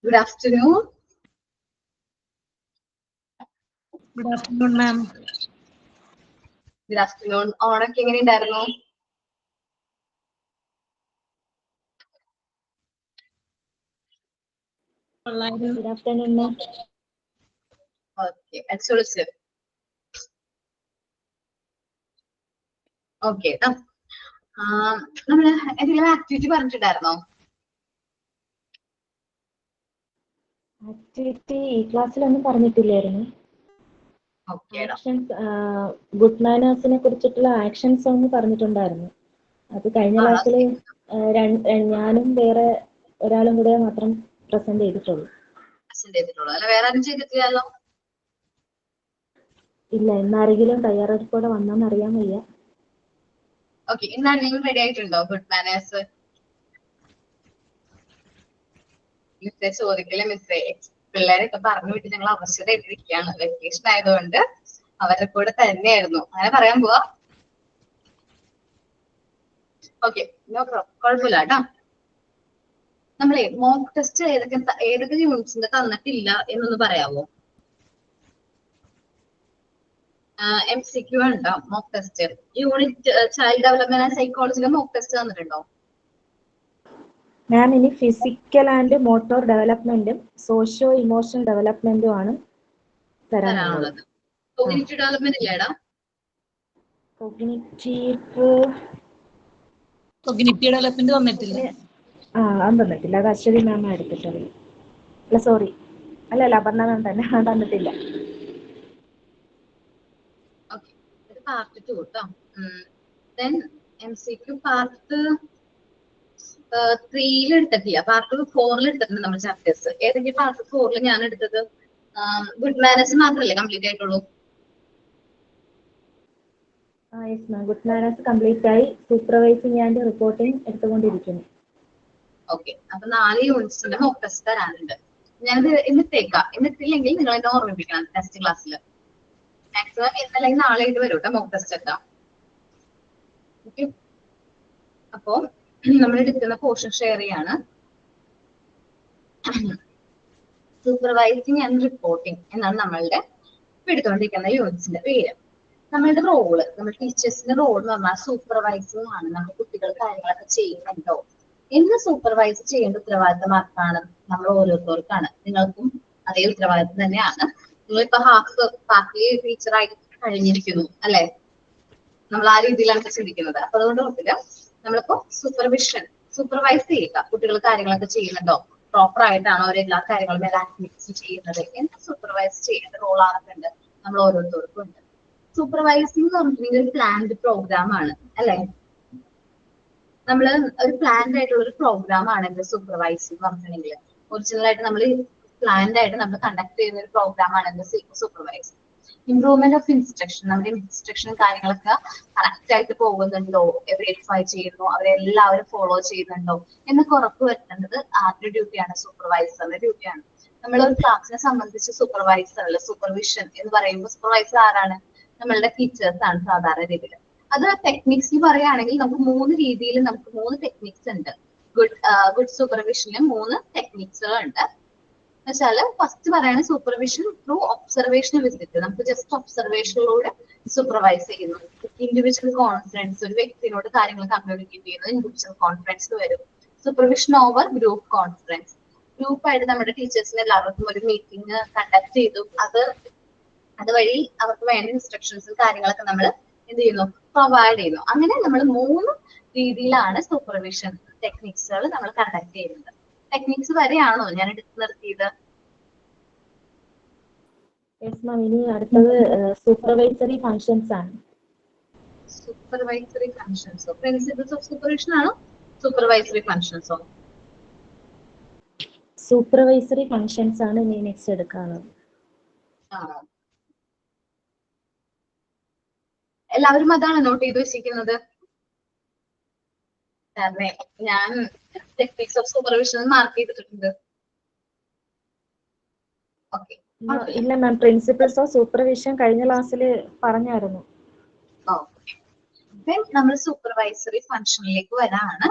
Good afternoon. Good afternoon, ma'am. Good afternoon. ഓണൊക്കെ എങ്ങനെ ഉണ്ടായിരുന്നു? Good afternoon, ma'am. Okay, അടിച്ചൊളിച്ച്. Okay നമ്മള് എന്തെങ്കിലും ആക്ടിവിറ്റി പറഞ്ഞിട്ടുണ്ടായിരുന്നോ? ആക്ടിവിറ്റി ഈ ക്ലാസ്സിലൊന്നും പറഞ്ഞിട്ടില്ലായിരുന്നു. ഓക്കെ ഗുഡ് മാനേഴ്സിനെ കുറിച്ചിട്ടുള്ള ആക്ഷൻസ് ഒന്ന് പറഞ്ഞിട്ടുണ്ടായിരുന്നു. അത് കഴിഞ്ഞ ക്ലാസ്സിൽ ഞാനും വേറെ ഒരാളും കൂടെ മാത്രം പ്രസന്റ് ചെയ്തിട്ടുള്ളൂ. അല്ല വേറെ ആരും ചെയ്തിട്ടില്ലല്ലോ? ഇല്ല, ഇന്നാരെങ്കിലും തയ്യാറെടുപ്പോടെ വന്നോന്ന് അറിയാൻ വയ്യ. ഓക്കെ, ഇന്നാരെങ്കിലും റെഡി ആയിട്ടുണ്ടോ ഗുഡ് മാനേഴ്സ്? മിസ്സേ ചോദിക്കല്ലേ മിസ്സേ, പിള്ളേരൊക്കെ പറഞ്ഞു വിട്ട് ഞങ്ങൾ അവശരായിട്ടിരിക്കുകയാണ്. വെക്കേഷൻ ആയതുകൊണ്ട് അവരുടെ കൂടെ തന്നെയായിരുന്നു. അങ്ങനെ പറയാൻ പോവാ. ഓക്കെ, കുഴപ്പമില്ല കേട്ടോ. നമ്മളെ മോക്ക് ടെസ്റ്റ് ഏതൊക്കെ യൂണിറ്റ്സിന്റെ തന്നിട്ടില്ല എന്നൊന്ന് പറയാവോ? MCQ ഉണ്ടോ mock test? Unit child development and സൈക്കോളജിയിലെ മോക്ക് ടെസ്റ്റ് തന്നിട്ടുണ്ടോ? മാം, ഇനി ഫിസിക്കൽ ആൻഡ് മോട്ടോർ ഡെവലപ്മെന്റും സോഷ്യോ ഇമോഷണൽ ഡെവലപ്മെന്റും ആണ് തരാനുള്ളത്. കോഗ്നിറ്റീവ് ഡെവലപ്മെന്റ് ഇല്ലേടാ? കോഗ്നിറ്റീവ് ഡെവലപ്മെന്റ് തന്നിട്ടില്ല. അത് തന്നിട്ടില്ല. അത് അശ്വതി മാം എടുത്തിട്ടുള്ളൂ. അല്ല സോറി, അല്ല അപർണ മാം തന്നെ തന്നിട്ടില്ല. ഓക്കെ, ഇത് പാർട്ട് 2 കേട്ടോ. ദെൻ MCQ പാർട്ട് 3 എടുത്തിട്ടില്ല. പാർട്ട് 4 എടുത്തിട്ടുണ്ട് നമ്മൾ ചാപ്റ്റേഴ്സ്. ഏതെങ്കിലും പാർട്ട് 4 ഞാൻ എടുത്തത് ഗുഡ് മാനേഴ്സ് മാത്രമല്ലേ കംപ്ലീറ്റ് ആയിട്ടുള്ളൂ? Yes ma'am, good manners complete ആയി. സൂപ്പർവൈസിംഗ് ആൻഡ് റിപ്പോർട്ടിംഗ് എടുത്തുകൊണ്ടിരിക്കുന്നു. ഓക്കെ, അപ്പൊ 4 യൂണിറ്റ്സിന്റെ മോക്ക് ടെസ്റ്റ് തരാനുണ്ട്. ഞാനത് ഇന്നിട്ടേക്കാം. എന്നിട്ടില്ലെങ്കിൽ നിങ്ങൾ എന്നെ ഓർമ്മിപ്പിക്കണം ടെസ്റ്റ് ക്ലാസ്സിൽ. മാക്സിമം ഇന്നല്ലെങ്കിൽ നാളെ ആയിട്ട് വരും കേട്ടോ മോക്ക് ടെസ്റ്റ് എത്താം. ഓക്കെ, അപ്പോ നമ്മൾ എടുക്കുന്ന പോർഷൻ ഷെയർ ചെയ്യാണ്. സൂപ്പർവൈസിംഗ് ആൻഡ് റിപ്പോർട്ടിംഗ് എന്നാണ് നമ്മളുടെ എടുത്തുകൊണ്ടിരിക്കുന്ന യൂണിറ്റ്സിന്റെ പേര്. നമ്മളുടെ റോള്, നമ്മൾ ടീച്ചേഴ്സിന്റെ റോൾ എന്ന് പറഞ്ഞാൽ സൂപ്പർവൈസിംഗ് ആണ്. നമ്മൾ കുട്ടികൾ കാര്യങ്ങളൊക്കെ ചെയ്യുന്നുണ്ടോ എന്ന് സൂപ്പർവൈസ് ചെയ്യേണ്ട ഉത്തരവാദിത്തം ആർക്കാണ്? നമ്മൾ ഓരോരുത്തർക്കാണ്. നിങ്ങൾക്കും അതേ ഉത്തരവാദിത്തം തന്നെയാണ്. നിങ്ങളിപ്പോ പാർട്ടി ടീച്ചറായിട്ട് കഴിഞ്ഞിരിക്കുന്നു അല്ലെ? നമ്മൾ ആ രീതിയിലാണ് ചിന്തിക്കുന്നത്. അപ്പൊ അതുകൊണ്ട് നോക്കില്ല, നമ്മളിപ്പോ സൂപ്പർവൈസ് ചെയ്യുക. കുട്ടികൾ കാര്യങ്ങളൊക്കെ ചെയ്യുന്നുണ്ടോ, പ്രോപ്പർ ആയിട്ടാണോ അവർ എല്ലാ കാര്യങ്ങളും എല്ലാ ആക്ടിവിറ്റീസും ചെയ്യുന്നത് എന്ന് സൂപ്പർവൈസ് ചെയ്യേണ്ട റോൾ ആർക്കുണ്ട്? നമ്മൾ ഓരോരുത്തർക്കും ഉണ്ട്. സൂപ്പർവൈസിംഗ് എന്ന് പറഞ്ഞിട്ടുണ്ടെങ്കിൽ ഒരു പ്ലാൻഡ് പ്രോഗ്രാം ആണ് അല്ലെ? നമ്മള് ഒരു പ്ലാൻഡ് ആയിട്ടുള്ള ഒരു പ്രോഗ്രാം ആണ് എന്റെ സൂപ്പർവൈസിംഗ് പറഞ്ഞിട്ടുണ്ടെങ്കിൽ. ഒറിജിനൽ ആയിട്ട് നമ്മൾ പ്ലാൻഡ് ആയിട്ട് നമ്മൾ കണ്ടക്ട് ചെയ്യുന്ന ഒരു പ്രോഗ്രാം ആണ് എന്റെ സൂപ്പർവൈസിംഗ്. ഇംപ്രൂവ്മെന്റ് ഓഫ് ഇൻസ്ട്രക്ഷൻ, നമ്മുടെ ഇൻസ്ട്രക്ഷൻ കാര്യങ്ങളൊക്കെ കറക്റ്റ് ആയിട്ട് പോകുന്നുണ്ടോ, വെരിഫൈ ചെയ്യുന്നു, അവരെല്ലാവരും ഫോളോ ചെയ്യുന്നുണ്ടോ എന്നൊക്കെ ഉറപ്പ് വരുത്തേണ്ടത് ആരുടെ ഡ്യൂട്ടിയാണ്? സൂപ്പർവൈസറുടെ ഡ്യൂട്ടിയാണ്. നമ്മൾ ഒരു ക്ലാസ്സിനെ സംബന്ധിച്ച് സൂപ്പർവൈസർ സൂപ്പർവിഷൻ എന്ന് പറയുമ്പോൾ സൂപ്പർവൈസർ ആരാണ്? നമ്മളുടെ ടീച്ചേഴ്സ് ആണ് സാധാരണ രീതിയിൽ. അത് ടെക്നിക്സ് പറയുകയാണെങ്കിൽ നമുക്ക് 3 രീതിയിൽ, നമുക്ക് 3 ടെക്നിക്സ് ഉണ്ട്. ഗുഡ് സൂപ്പർവിഷനിൽ 3 ടെക്നിക്സുകൾ ഉണ്ട്. എന്നുവെച്ചാല് ഫസ്റ്റ് പറയാണ് സൂപ്പർവിഷൻ ത്രൂ ഒബ്സർവേഷണൽ വിസിറ്റ്. നമുക്ക് ജസ്റ്റ് ഒബ്സർവേഷനിലൂടെ സൂപ്പർവൈസ് ചെയ്യുന്നു. ഇൻഡിവിജ്വൽ കോൺഫിഡൻസ്, ഒരു വ്യക്തിയോട് കാര്യങ്ങൾ കമ്മ്യൂണിക്കേറ്റ് ചെയ്യുന്നത് ഇൻഡിവിജ്വൽ കോൺഫിഡൻസ് വരും. സൂപ്പർവിഷൻ ഓവർ ഗ്രൂപ്പ് കോൺഫിഡൻസ്, ഗ്രൂപ്പായിട്ട് നമ്മുടെ ടീച്ചേഴ്സിന് എല്ലാവർക്കും ഒരു മീറ്റിംഗ് കണ്ടക്ട് ചെയ്തു, അതുവഴി അവർക്ക് വേണ്ട ഇൻസ്ട്രക്ഷൻസും കാര്യങ്ങളൊക്കെ നമ്മൾ എന്ത് ചെയ്യുന്നു? പ്രൊവൈഡ് ചെയ്യുന്നു. അങ്ങനെ നമ്മൾ 3 രീതിയിലാണ് സൂപ്പർവിഷൻ ടെക്നിക്സുകൾ നമ്മൾ കണ്ടക്ട് ചെയ്യുന്നത്. ടെക്നിക്സ് വരെയാണോ ഞാൻ എടുത്തു നിർത്തിയത്? ഇനി അടുത്തത് സൂപ്പർവൈസറി ഫങ്ഷൻസ് ആണ്. സൂപ്പർവൈസറി ഫങ്ഷൻസോ പ്രിൻസിപ്പിൾസ് ഓഫ് സൂപ്പർവിഷൻ ആണോ? സൂപ്പർവൈസറി ഫങ്ഷൻസോ? സൂപ്പർവൈസറി ഫങ്ഷൻസ് ആണ് ഇനി നെക്സ്റ്റ് എടുക്കാനുള്ളത്. എല്ലാവരും അതാണ് നോട്ട് ചെയ്ത് വെച്ചിരിക്കുന്നത്? ഞാൻ ടെക്നിക്സ് ഓഫ് സൂപ്പർവിഷൻ മാർക്ക് ചെയ്തിട്ടുണ്ട്. ഇല്ല മാം, പ്രിൻസിപ്പിൾസ് ഓഫ് സൂപ്പർവിഷൻ കഴിഞ്ഞ ക്ലാസ്സിൽ പറഞ്ഞായിരുന്നു. നമ്മൾ സൂപ്പർവൈസറി ഫങ്ഷനിലേക്ക് വരാണ്.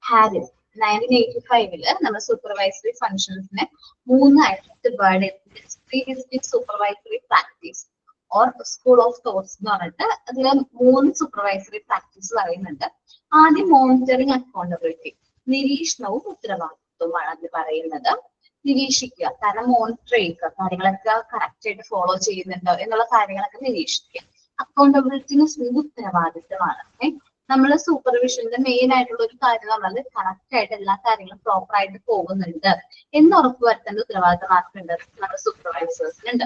ഹാരിസ്, 1985 നമ്മൾ സൂപ്പർവൈസറി ഫങ്ഷൻസിനെ മൂന്നായിട്ട് ഡിവൈഡ് ചെയ്തിട്ട് supervisory practice or school of thoughts എന്ന് പറഞ്ഞിട്ട് അതിൽ 3 സൂപ്പർവൈസറി പ്രാക്ടീസ് പറയുന്നുണ്ട്. ആദ്യം മോണിറ്ററിങ് അക്കൗണ്ടബിലിറ്റി, നിരീക്ഷണവും ഉത്തരവാദിത്വമാണ് അത് പറയുന്നത്. നിരീക്ഷിക്കുക, കാരണം മോണിറ്റർ ചെയ്യുക, കാര്യങ്ങളൊക്കെ കറക്റ്റ് ആയിട്ട് ഫോളോ ചെയ്യുന്നുണ്ടോ എന്നുള്ള കാര്യങ്ങളൊക്കെ നിരീക്ഷിക്കുക. അക്കൗണ്ടബിലിറ്റിന് ഉത്തരവാദിത്വമാണ്. നമ്മൾ സൂപ്പർവിഷന്റെ മെയിൻ ആയിട്ടുള്ള ഒരു കാര്യം പറഞ്ഞത് കറക്റ്റ് ആയിട്ട് എല്ലാ കാര്യങ്ങളും പ്രോപ്പർ ആയിട്ട് പോകുന്നുണ്ട് എന്ന് ഉറപ്പുവരുത്തേണ്ട ഉത്തരവാദിത്തം ആർക്കുണ്ട്? നമ്മുടെ സൂപ്പർവൈസേഴ്സിനുണ്ട്.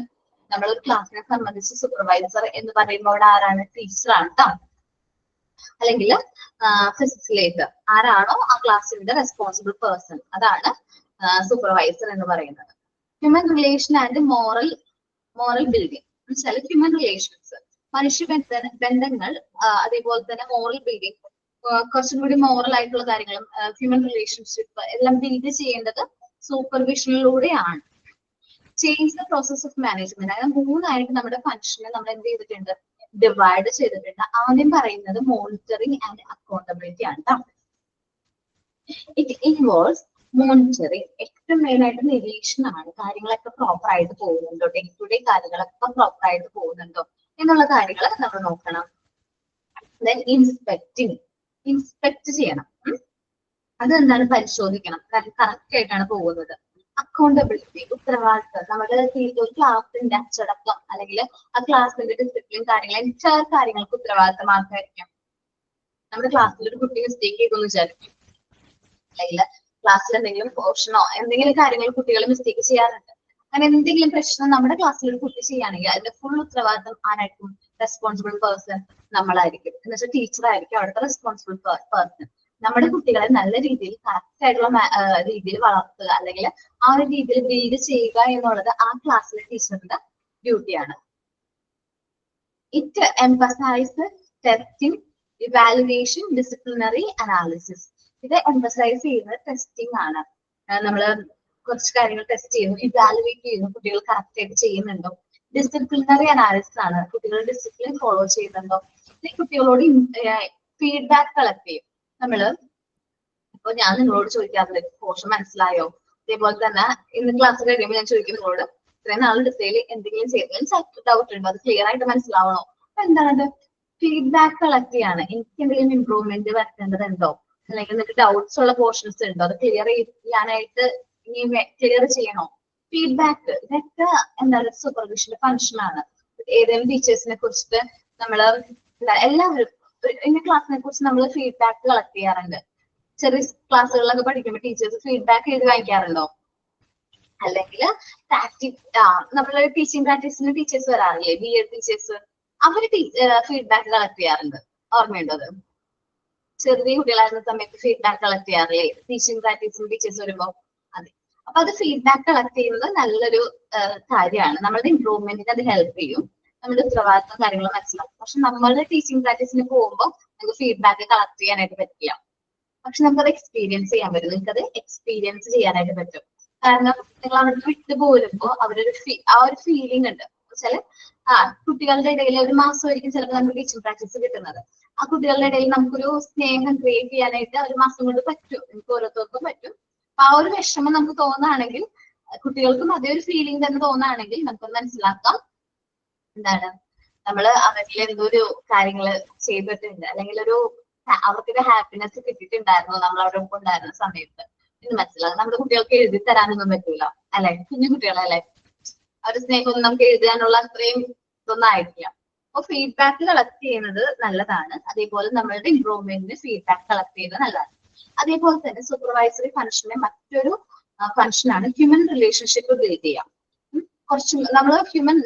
നമ്മളൊരു ക്ലാസ്സിനെ സംബന്ധിച്ച് സൂപ്പർവൈസർ എന്ന് പറയുമ്പോൾ അവിടെ ആരാണ്? ടീച്ചറാണ് കേട്ടോ. അല്ലെങ്കിൽ ഫെസിലിറ്റേറ്റർ, ആരാണോ ആ ക്ലാസ്സിന്റെ റെസ്പോൺസിബിൾ പേഴ്സൺ, അതാണ് സൂപ്പർവൈസർ എന്ന് പറയുന്നത്. Human relation and moral building എന്നുവെച്ചാൽ ഹ്യൂമൻ റിലേഷൻസ്, മനുഷ്യ ബന്ധങ്ങൾ, അതേപോലെ തന്നെ മോറൽ ബിൽഡിംഗ്, കുറച്ചും കൂടി മോറൽ ആയിട്ടുള്ള കാര്യങ്ങളും ഹ്യൂമൻ റിലേഷൻഷിപ്പ് എല്ലാം ബിൽഡ് ചെയ്യേണ്ടത് സൂപ്പർവിഷനിലൂടെയാണ്. Change the process of management, അതായത് 3ആയിട്ട് നമ്മുടെ ഫംഗ്ഷനെ നമ്മൾ എന്ത് ചെയ്തിട്ടുണ്ട്? ഡിവൈഡ് ചെയ്തിട്ടുണ്ട്. ആദ്യം പറയുന്നത് മോണിറ്ററിങ് ആൻഡ് അക്കൗണ്ടബിലിറ്റി ആണ് കേട്ടോ. ഇറ്റ് ഇൻവോൾവ്സ് മോണിറ്ററിങ്, ഏറ്റവും മെയിൻ ആയിട്ട് നിരീക്ഷണമാണ്. കാര്യങ്ങളൊക്കെ പ്രോപ്പർ ആയിട്ട് പോകുന്നുണ്ടോ, ഡേ ടു ഡേ കാര്യങ്ങളൊക്കെ പ്രോപ്പർ ആയിട്ട് പോകുന്നുണ്ടോ എന്നുള്ള കാര്യങ്ങൾ നമ്മൾ നോക്കണം. ദെൻ ഇൻസ്പെക്ട് ചെയ്യണം. അതെന്താണ്? പരിശോധിക്കണം, കറക്റ്റ് ആയിട്ടാണ് പോകുന്നത്. അക്കൗണ്ടബിലിറ്റി, ഉത്തരവാദിത്വം, നമ്മുടെ ഒരു ക്ലാസിന്റെ അച്ചടക്കം അല്ലെങ്കിൽ ആ ക്ലാസിന്റെ ഡിസിപ്ലിൻ കാര്യങ്ങൾ, എല്ലാ കാര്യങ്ങൾക്ക് ഉത്തരവാദിത്തം ആർക്കായിരിക്കും? നമ്മുടെ ക്ലാസ്സിൽ ഒരു കുട്ടി മിസ്റ്റേക്ക് ചെയ്തെന്ന് വിചാരിക്കും, അല്ലെങ്കിൽ ക്ലാസ്സിൽ എന്തെങ്കിലും പോർഷനോ എന്തെങ്കിലും കാര്യങ്ങൾ കുട്ടികൾ മിസ്റ്റേക്ക് ചെയ്യാറുണ്ട്. അങ്ങനെ എന്തെങ്കിലും പ്രശ്നം നമ്മുടെ ക്ലാസ്സിൽ ഒരു കുട്ടി ചെയ്യുകയാണെങ്കിൽ അതിന്റെ ഫുൾ ഉത്തരവാദിത്തം ആരായിരിക്കും? റെസ്പോൺസിബിൾ പേഴ്സൺ നമ്മളായിരിക്കും. എന്ന് വെച്ചാൽ ടീച്ചർ ആയിരിക്കും അവിടുത്തെ റെസ്പോൺസിബിൾ പേഴ്സൺ. നമ്മുടെ കുട്ടികളെ നല്ല രീതിയിൽ കറക്റ്റ് ആയിട്ടുള്ള രീതിയിൽ വളർത്തുക, അല്ലെങ്കിൽ ആ ഒരു രീതിയിൽ ബിൽഡ് ചെയ്യുക എന്നുള്ളത് ആ ക്ലാസ്സിലെ ടീച്ചറിന്റെ ഡ്യൂട്ടിയാണ്. It emphasise testing, evaluation, disciplinary analysis. ഇത് എംഫസൈസ് ചെയ്യുന്നത് ടെസ്റ്റിംഗ് ആണ്. നമ്മള് കുറച്ച് കാര്യങ്ങൾ ടെസ്റ്റ് ചെയ്യുന്നു, ഇവാലുവേറ്റ് ചെയ്യുന്നു, കുട്ടികൾ കറക്റ്റ് ആയിട്ട് ചെയ്യുന്നുണ്ടോ. ഡിസിപ്ലിനറി അനാലിസിസ് ആണ്, കുട്ടികൾ ഡിസിപ്ലിൻ ഫോളോ ചെയ്യുന്നുണ്ടോ. കുട്ടികളോട് ഫീഡ്ബാക്ക് കളക്ട് ചെയ്യും. നമ്മള് ഇപ്പൊ ഞാൻ നിങ്ങളോട് ചോദിക്കാറുണ്ട് പോർഷൻ മനസ്സിലായോ, അതേപോലെ തന്നെ ഇന്ന് ക്ലാസ് കഴിയുമ്പോൾ ഞാൻ ചോദിക്കും നിങ്ങളോട് ഇത്രയും നാൾ ഡിസൈൽ എന്തെങ്കിലും ചെയ്തെങ്കിലും ഡൗട്ട് ഉണ്ടോ, അത് ക്ലിയർ ആയിട്ട് മനസ്സിലാവണോ. അപ്പൊ എന്താണത്? ഫീഡ്ബാക്ക് കളക്ട് ചെയ്യാണ്. എനിക്ക് എന്തെങ്കിലും ഇംപ്രൂവ്മെന്റ് വരുത്തേണ്ടതുണ്ടോ, അല്ലെങ്കിൽ നിങ്ങൾക്ക് ഡൗട്ട്സ് ഉള്ള പോർഷൻസ് ഉണ്ടോ, അത് ക്ലിയർ ചെയ്യാനായിട്ട് ഇനി ക്ലിയർ ചെയ്യണോ. ഫീഡ്ബാക്ക് ഇതൊക്കെ എന്താണ് സൂപ്പർവിഷന്റെ ഫംഗ്ഷൻ ആണ്. ഏതെങ്കിലും ടീച്ചേഴ്സിനെ കുറിച്ചിട്ട് നമ്മള് എല്ലാവരും ഇന്ന ക്ലാസ്സിനെ കുറിച്ച് നമ്മൾ ഫീഡ്ബാക്ക് കളക്ട് ചെയ്യാറുണ്ട്. ചെറിയ ക്ലാസ്സുകളിലൊക്കെ പഠിക്കുമ്പോൾ ടീച്ചേഴ്സ് ഫീഡ്ബാക്ക് എഴുതി വാങ്ങിക്കാറുണ്ടോ? അല്ലെങ്കിൽ നമ്മള് ടീച്ചിങ് പ്രാക്ടീസിന് ടീച്ചേഴ്സ് വരാറില്ലേ, BEd ടീച്ചേഴ്സ്, അവര് ഫീഡ്ബാക്ക് കളക്ട് ചെയ്യാറുണ്ട്. ഓർമ്മയുണ്ടോ അത്? ചെറിയ കുട്ടികളായിരുന്ന സമയത്ത് ഫീഡ്ബാക്ക് കളക്ട് ചെയ്യാറില്ലേ ടീച്ചിങ് പ്രാക്ടീസിന് ടീച്ചേഴ്സ് വരുമ്പോ? അതെ. അപ്പൊ അത് ഫീഡ്ബാക്ക് കളക്ട് ചെയ്യുന്നത് നല്ലൊരു കാര്യമാണ്. നമ്മുടെ ഇംപ്രൂവ്മെന്റിന് അത് ഹെൽപ്പ് ചെയ്യും. നമ്മുടെ ഉത്തരവാദിത്തം കാര്യങ്ങൾ മനസ്സിലാക്കും. പക്ഷെ നമ്മളുടെ ടീച്ചിങ് പ്രാക്ടീസിന് പോകുമ്പോൾ നമുക്ക് ഫീഡ്ബാക്ക് കളക്ട് ചെയ്യാനായിട്ട് പറ്റില്ല. പക്ഷെ നമുക്കത് എക്സ്പീരിയൻസ് ചെയ്യാൻ പറ്റും. നിങ്ങൾക്കത് എക്സ്പീരിയൻസ് ചെയ്യാനായിട്ട് പറ്റും. കാരണം നിങ്ങൾ അവിടെ വിട്ടു പോരുമ്പോ ആ ഒരു ഫീലിംഗ് ഉണ്ട്. ചില കുട്ടികളുടെ ഇടയിൽ ഒരു മാസമായിരിക്കും ചിലപ്പോൾ നമുക്ക് ടീച്ചിങ് പ്രാക്ടീസ് കിട്ടുന്നത്. ആ കുട്ടികളുടെ ഇടയിൽ നമുക്കൊരു സ്നേഹം ക്രിയേറ്റ് ചെയ്യാനായിട്ട് ഒരു മാസം കൊണ്ട് പറ്റും. നമുക്ക് ഓരോരുത്തർക്കും പറ്റും. അപ്പൊ ആ ഒരു വിഷമം നമുക്ക് തോന്നുകയാണെങ്കിൽ, കുട്ടികൾക്കും അതേ ഒരു ഫീലിംഗ് തന്നെ തോന്നുകയാണെങ്കിൽ നമുക്കൊന്ന് മനസ്സിലാക്കാം എന്താണ് നമ്മൾ അവരിൽ എന്തോ ഒരു കാര്യങ്ങൾ ചെയ്തിട്ടുണ്ട്, അല്ലെങ്കിൽ അവർക്കൊരു ഹാപ്പിനെസ് കിട്ടിയിട്ടുണ്ടായിരുന്നു നമ്മൾ അവിടെ ഒപ്പം ഉണ്ടായിരുന്ന സമയത്ത് എന്ന് മനസ്സിലാകും. നമ്മുടെ കുട്ടികൾക്ക് എഴുതി തരാനൊന്നും പറ്റൂല അല്ലെ, കുഞ്ഞു കുട്ടികളല്ലേ, അവരുടെ സ്നേഹമൊന്നും നമുക്ക് എഴുതാനുള്ള അത്രയും ഇതൊന്നും ആയിട്ടില്ല. അപ്പൊ ഫീഡ്ബാക്ക് കളക്ട് ചെയ്യുന്നത് നല്ലതാണ്. അതേപോലെ നമ്മളുടെ ഇംപ്രൂവ്മെന്റിന് ഫീഡ്ബാക്ക് കളക്ട് ചെയ്യുന്നത് നല്ലതാണ്. അതേപോലെ തന്നെ സൂപ്പർവൈസറി ഫംഗ്ഷന്റെ മറ്റൊരു ഫംഗ്ഷനാണ് ഹ്യൂമൻ റിലേഷൻഷിപ്പ് ബിൽഡ് ചെയ്യാം. കുറച്ചും നമ്മൾ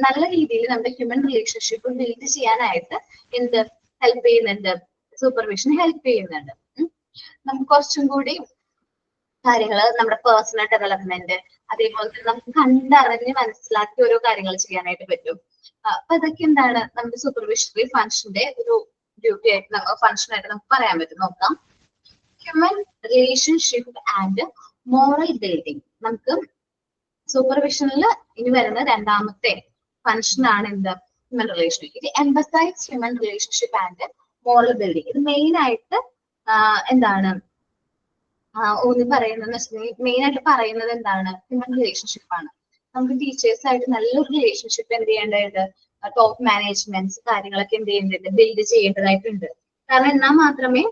നല്ല രീതിയിൽ നമ്മുടെ ഹ്യൂമൻ റിലേഷൻഷിപ്പ് ബിൽഡ് ചെയ്യാനായിട്ട് എന്ത് ഹെൽപ്പ് ചെയ്യുന്നുണ്ട്? സൂപ്പർവിഷൻ ഹെൽപ്പ് ചെയ്യുന്നുണ്ട്. നമുക്ക് കുറച്ചും കൂടി കാര്യങ്ങൾ നമ്മുടെ പേഴ്സണൽ ഡെവലപ്മെന്റ്, അതേപോലെ തന്നെ നമുക്ക് കണ്ടറിഞ്ഞ് മനസ്സിലാക്കി ഓരോ കാര്യങ്ങൾ ചെയ്യാനായിട്ട് പറ്റും. അപ്പൊ ഇതൊക്കെ എന്താണ് നമ്മുടെ സൂപ്പർവിഷണറി ഫംഗ്ഷന്റെ ഒരു ഡ്യൂട്ടി ആയിട്ട് ഫംഗ്ഷൻ ആയിട്ട് നമുക്ക് പറയാൻ പറ്റും. നോക്കാം. Human relationship and moral building. നമുക്ക് സൂപ്പർവിഷനിൽ ഇനി വരുന്ന രണ്ടാമത്തെ ഫംഗ്ഷൻ ആണ് എന്ത്? Human relationship. ഇത് emphasise human relationship and moral building. ഇത് മെയിൻ ആയിട്ട് എന്താണ് ഊന്നി പറയുന്നത് വെച്ചിട്ടുണ്ടെങ്കിൽ മെയിൻ ആയിട്ട് പറയുന്നത് എന്താണ്, ഹ്യൂമൻ റിലേഷൻഷിപ്പ് ആണ്. നമുക്ക് ടീച്ചേഴ്സ് ആയിട്ട് നല്ലൊരു റിലേഷൻഷിപ്പ് എന്ത് ചെയ്യേണ്ടതുണ്ട്, ടോപ്പ് മാനേജ്മെന്റ്സ് കാര്യങ്ങളൊക്കെ എന്ത് ചെയ്യേണ്ടതുണ്ട്, ബിൽഡ് ചെയ്യേണ്ടതായിട്ടുണ്ട്. കാരണം എന്നാൽ മാത്രമേ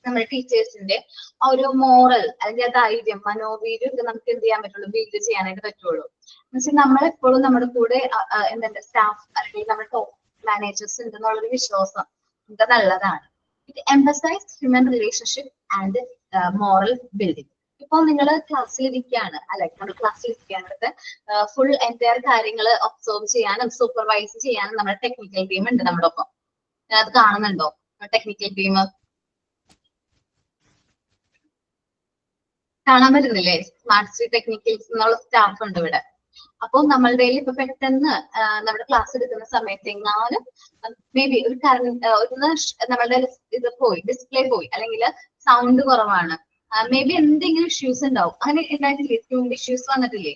നമ്മുടെ ടീച്ചേഴ്സിന്റെ ആ ഒരു മോറൽ അല്ലെങ്കിൽ ആ ധൈര്യം മനോവീര്യം ഒക്കെ നമുക്ക് എന്ത് ചെയ്യാൻ പറ്റുള്ളൂ, ബിൽഡ് ചെയ്യാനായിട്ട് പറ്റുള്ളൂ. എന്നുവെച്ചാൽ നമ്മളെപ്പോഴും നമ്മുടെ കൂടെ എന്താ സ്റ്റാഫ് അല്ലെങ്കിൽ നമ്മുടെ ടോപ്പ് മാനേജേഴ്സ് ഉണ്ടെന്നുള്ളൊരു വിശ്വാസം നമുക്ക് നല്ലതാണ്. It emphasise human relationship and moral building. ഇപ്പൊ നിങ്ങൾ ക്ലാസ്സിലിരിക്കുകയാണ് അല്ലെ, നമ്മൾ ക്ലാസ്സിലിരിക്കുകയാണ്, ഫുൾ എൻറ്റയർ കാര്യങ്ങൾ ഒബ്സർവ് ചെയ്യാനും സൂപ്പർവൈസ് ചെയ്യാനും നമ്മുടെ ടെക്നിക്കൽ ടീം ഉണ്ട് നമ്മുടെ ഒപ്പം. അത് കാണുന്നുണ്ടോ ടെക്നിക്കൽ ടീം? കാണാൻ പറ്റുന്നില്ലേ? സ്മാർട്ട് സ്ട്രീറ്റ് ടെക്നിക്കൽസ് എന്നുള്ള സ്റ്റാഫ് ഉണ്ട് ഇവിടെ. അപ്പൊ നമ്മളുടെ ഇപ്പൊ പെട്ടെന്ന് നമ്മുടെ ക്ലാസ് എടുക്കുന്ന സമയത്ത് എങ്ങാനും മേ ബി ഒരു നമ്മളുടെ ഇത് പോയി, ഡിസ്പ്ലേ പോയി, അല്ലെങ്കിൽ സൗണ്ട് കുറവാണ്, മേ ബി എന്തെങ്കിലും ഇഷ്യൂസ് ഉണ്ടാവും. അങ്ങനെ ഉണ്ടായിട്ടില്ലേ? ട്യൂൺ ഇഷ്യൂസ് വന്നിട്ടില്ലേ?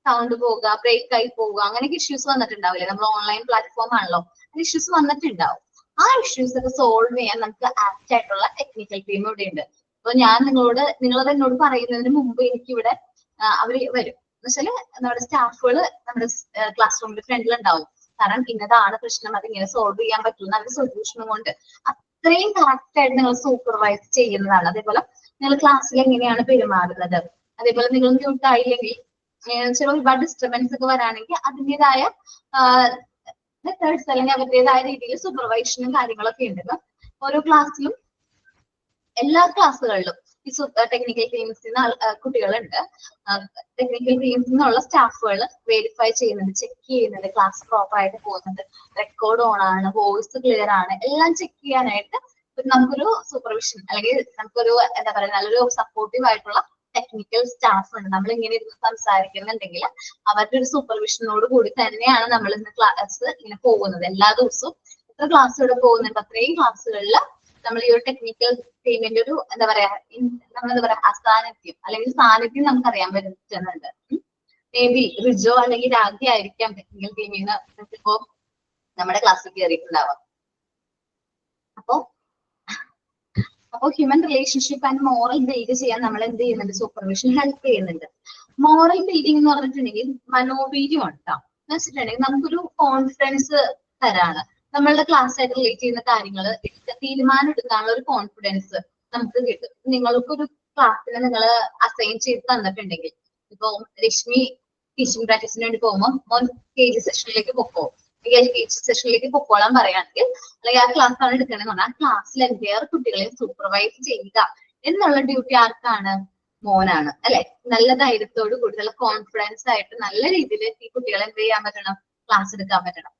സൗണ്ട് പോവുക, ബ്രേക്ക് ആയി പോവുക, അങ്ങനെയൊക്കെ ഇഷ്യൂസ് വന്നിട്ടുണ്ടാവില്ലേ? നമ്മൾ ഓൺലൈൻ പ്ലാറ്റ്ഫോം ആണല്ലോ, അത് ഇഷ്യൂസ് വന്നിട്ടുണ്ടാവും. ആ ഇഷ്യൂസ് ഒക്കെ സോൾവ് ചെയ്യാൻ നമുക്ക് ആപ്റ്റ് ആയിട്ടുള്ള ടെക്നിക്കൽ ടീം ഇവിടെ ഉണ്ട്. അപ്പൊ ഞാൻ നിങ്ങളത് എന്നോട് പറയുന്നതിന് മുമ്പ് എനിക്കിവിടെ അവര് വരും. എന്നുവെച്ചാല് നമ്മുടെ സ്റ്റാഫുകൾ നമ്മുടെ ക്ലാസ് റൂമിന്റെ ഫ്രണ്ടിൽ ഉണ്ടാവും. കാരണം ഇന്നതാണ് പ്രശ്നം, അത് ഇങ്ങനെ സോൾവ് ചെയ്യാൻ പറ്റും, നല്ല സൊല്യൂഷനും കൊണ്ട് അത്രയും കറക്റ്റ് ആയിട്ട് നിങ്ങൾ സൂപ്പർവൈസ് ചെയ്യുന്നതാണ്. അതേപോലെ നിങ്ങൾ ക്ലാസ്സിൽ എങ്ങനെയാണ് പെരുമാറുന്നത്, അതേപോലെ നിങ്ങൾ മ്യൂട്ട് ആയില്ലെങ്കിൽ ചില ഒരുപാട് ഡിസ്റ്റർബൻസ് ഒക്കെ വരാണെങ്കിൽ അതിൻ്റെതായ മെത്തേഡ്സ് അല്ലെങ്കിൽ അവരുടേതായ രീതിയിൽ സൂപ്പർവൈഷനും കാര്യങ്ങളൊക്കെ ഉണ്ട്. ഓരോ ക്ലാസ്സിലും എല്ലാ ക്ലാസ്സുകളിലും ഈ ടെക്നിക്കൽ ടീംസിൽ നിന്ന് കുട്ടികളുണ്ട്. ടെക്നിക്കൽ ടീംസിൽ നിന്നുള്ള സ്റ്റാഫുകൾ വെരിഫൈ ചെയ്യുന്നുണ്ട്, ചെക്ക് ചെയ്യുന്നുണ്ട്, ക്ലാസ് പ്രോപ്പർ ആയിട്ട് പോകുന്നുണ്ട്, റെക്കോർഡ് ഓൺ ആണ്, വോയിസ് ക്ലിയർ ആണ്, എല്ലാം ചെക്ക് ചെയ്യാനായിട്ട് നമുക്കൊരു സൂപ്പർവിഷൻ അല്ലെങ്കിൽ നമുക്കൊരു എന്താ പറയുക നല്ലൊരു സപ്പോർട്ടീവ് ആയിട്ടുള്ള ടെക്നിക്കൽ സ്റ്റാഫ് ഉണ്ട്. നമ്മൾ ഇങ്ങനെ ഇരുന്ന് സംസാരിക്കുന്നുണ്ടെങ്കിൽ അവരുടെ ഒരു സൂപ്പർവിഷനോട് കൂടി തന്നെയാണ് നമ്മൾ ഇന്ന് ക്ലാസ് ഇങ്ങനെ പോകുന്നത്. എല്ലാ ദിവസവും എത്ര ക്ലാസ് ഇവിടെ പോകുന്നുണ്ട് അത്രയും ക്ലാസ്സുകളിൽ നമ്മൾ ഈ ഒരു ടെക്നിക്കൽ ടീമിന്റെ ഒരു എന്താ പറയാ അസാന്നിധ്യം അല്ലെങ്കിൽ സാന്നിധ്യം നമുക്ക് അറിയാൻ പറ്റുന്നുണ്ട്. മേ ബി റിജോ അല്ലെങ്കിൽ രാഗി ആയിരിക്കാം ടെക്നിക്കൽ ടീമിൽ നിന്ന് ഇപ്പോ നമ്മുടെ ക്ലാസ്സിൽ കയറിയിട്ടുണ്ടാവാം. അപ്പോ human relationship and moral build ചെയ്യാൻ നമ്മൾ എന്ത് ചെയ്യുന്നുണ്ട്, സൂപ്പർവിഷൻ ഹെൽപ്പ് ചെയ്യുന്നുണ്ട്. മോറൽ ബിൽഡിംഗ് എന്ന് പറഞ്ഞിട്ടുണ്ടെങ്കിൽ മനോവീര്യം ഉണ്ടാവും എന്ന് വെച്ചിട്ടുണ്ടെങ്കിൽ നമുക്കൊരു കോൺഫിഡൻസ് തരാണ്. നമ്മളുടെ ക്ലാസ് ആയിട്ട് റിലേറ്റ് ചെയ്യുന്ന കാര്യങ്ങൾ തീരുമാനം എടുക്കാനുള്ള ഒരു കോൺഫിഡൻസ് നമുക്ക് കിട്ടും. നിങ്ങൾക്കൊരു ക്ലാസ്സിന് നിങ്ങൾ അസൈൻ ചെയ്ത് തന്നിട്ടുണ്ടെങ്കിൽ, ഇപ്പൊ രശ്മി ടീച്ചിങ് പ്രാക്ടീസിന് വേണ്ടി പോകുമ്പോൾ മോൻ KG സെഷനിലേക്ക് പൊക്കോ, KG സെഷനിലേക്ക് പൊക്കോളാൻ പറയുകയാണെങ്കിൽ, അല്ലെങ്കിൽ ആ ക്ലാസ് ആണ് എടുക്കണമെന്ന് പറഞ്ഞാൽ ആ ക്ലാസ്സിൽ വേറെ കുട്ടികളെ സൂപ്പർവൈസ് ചെയ്യുക എന്നുള്ള ഡ്യൂട്ടി ആർക്കാണ്? മോനാണ് അല്ലെ. നല്ല ധൈര്യത്തോട് കൂടി നല്ല കോൺഫിഡൻസ് ആയിട്ട് നല്ല രീതിയിൽ ഈ കുട്ടികളെ എന്ത് ചെയ്യാൻ പറ്റണം, ക്ലാസ് എടുക്കാൻ പറ്റണം.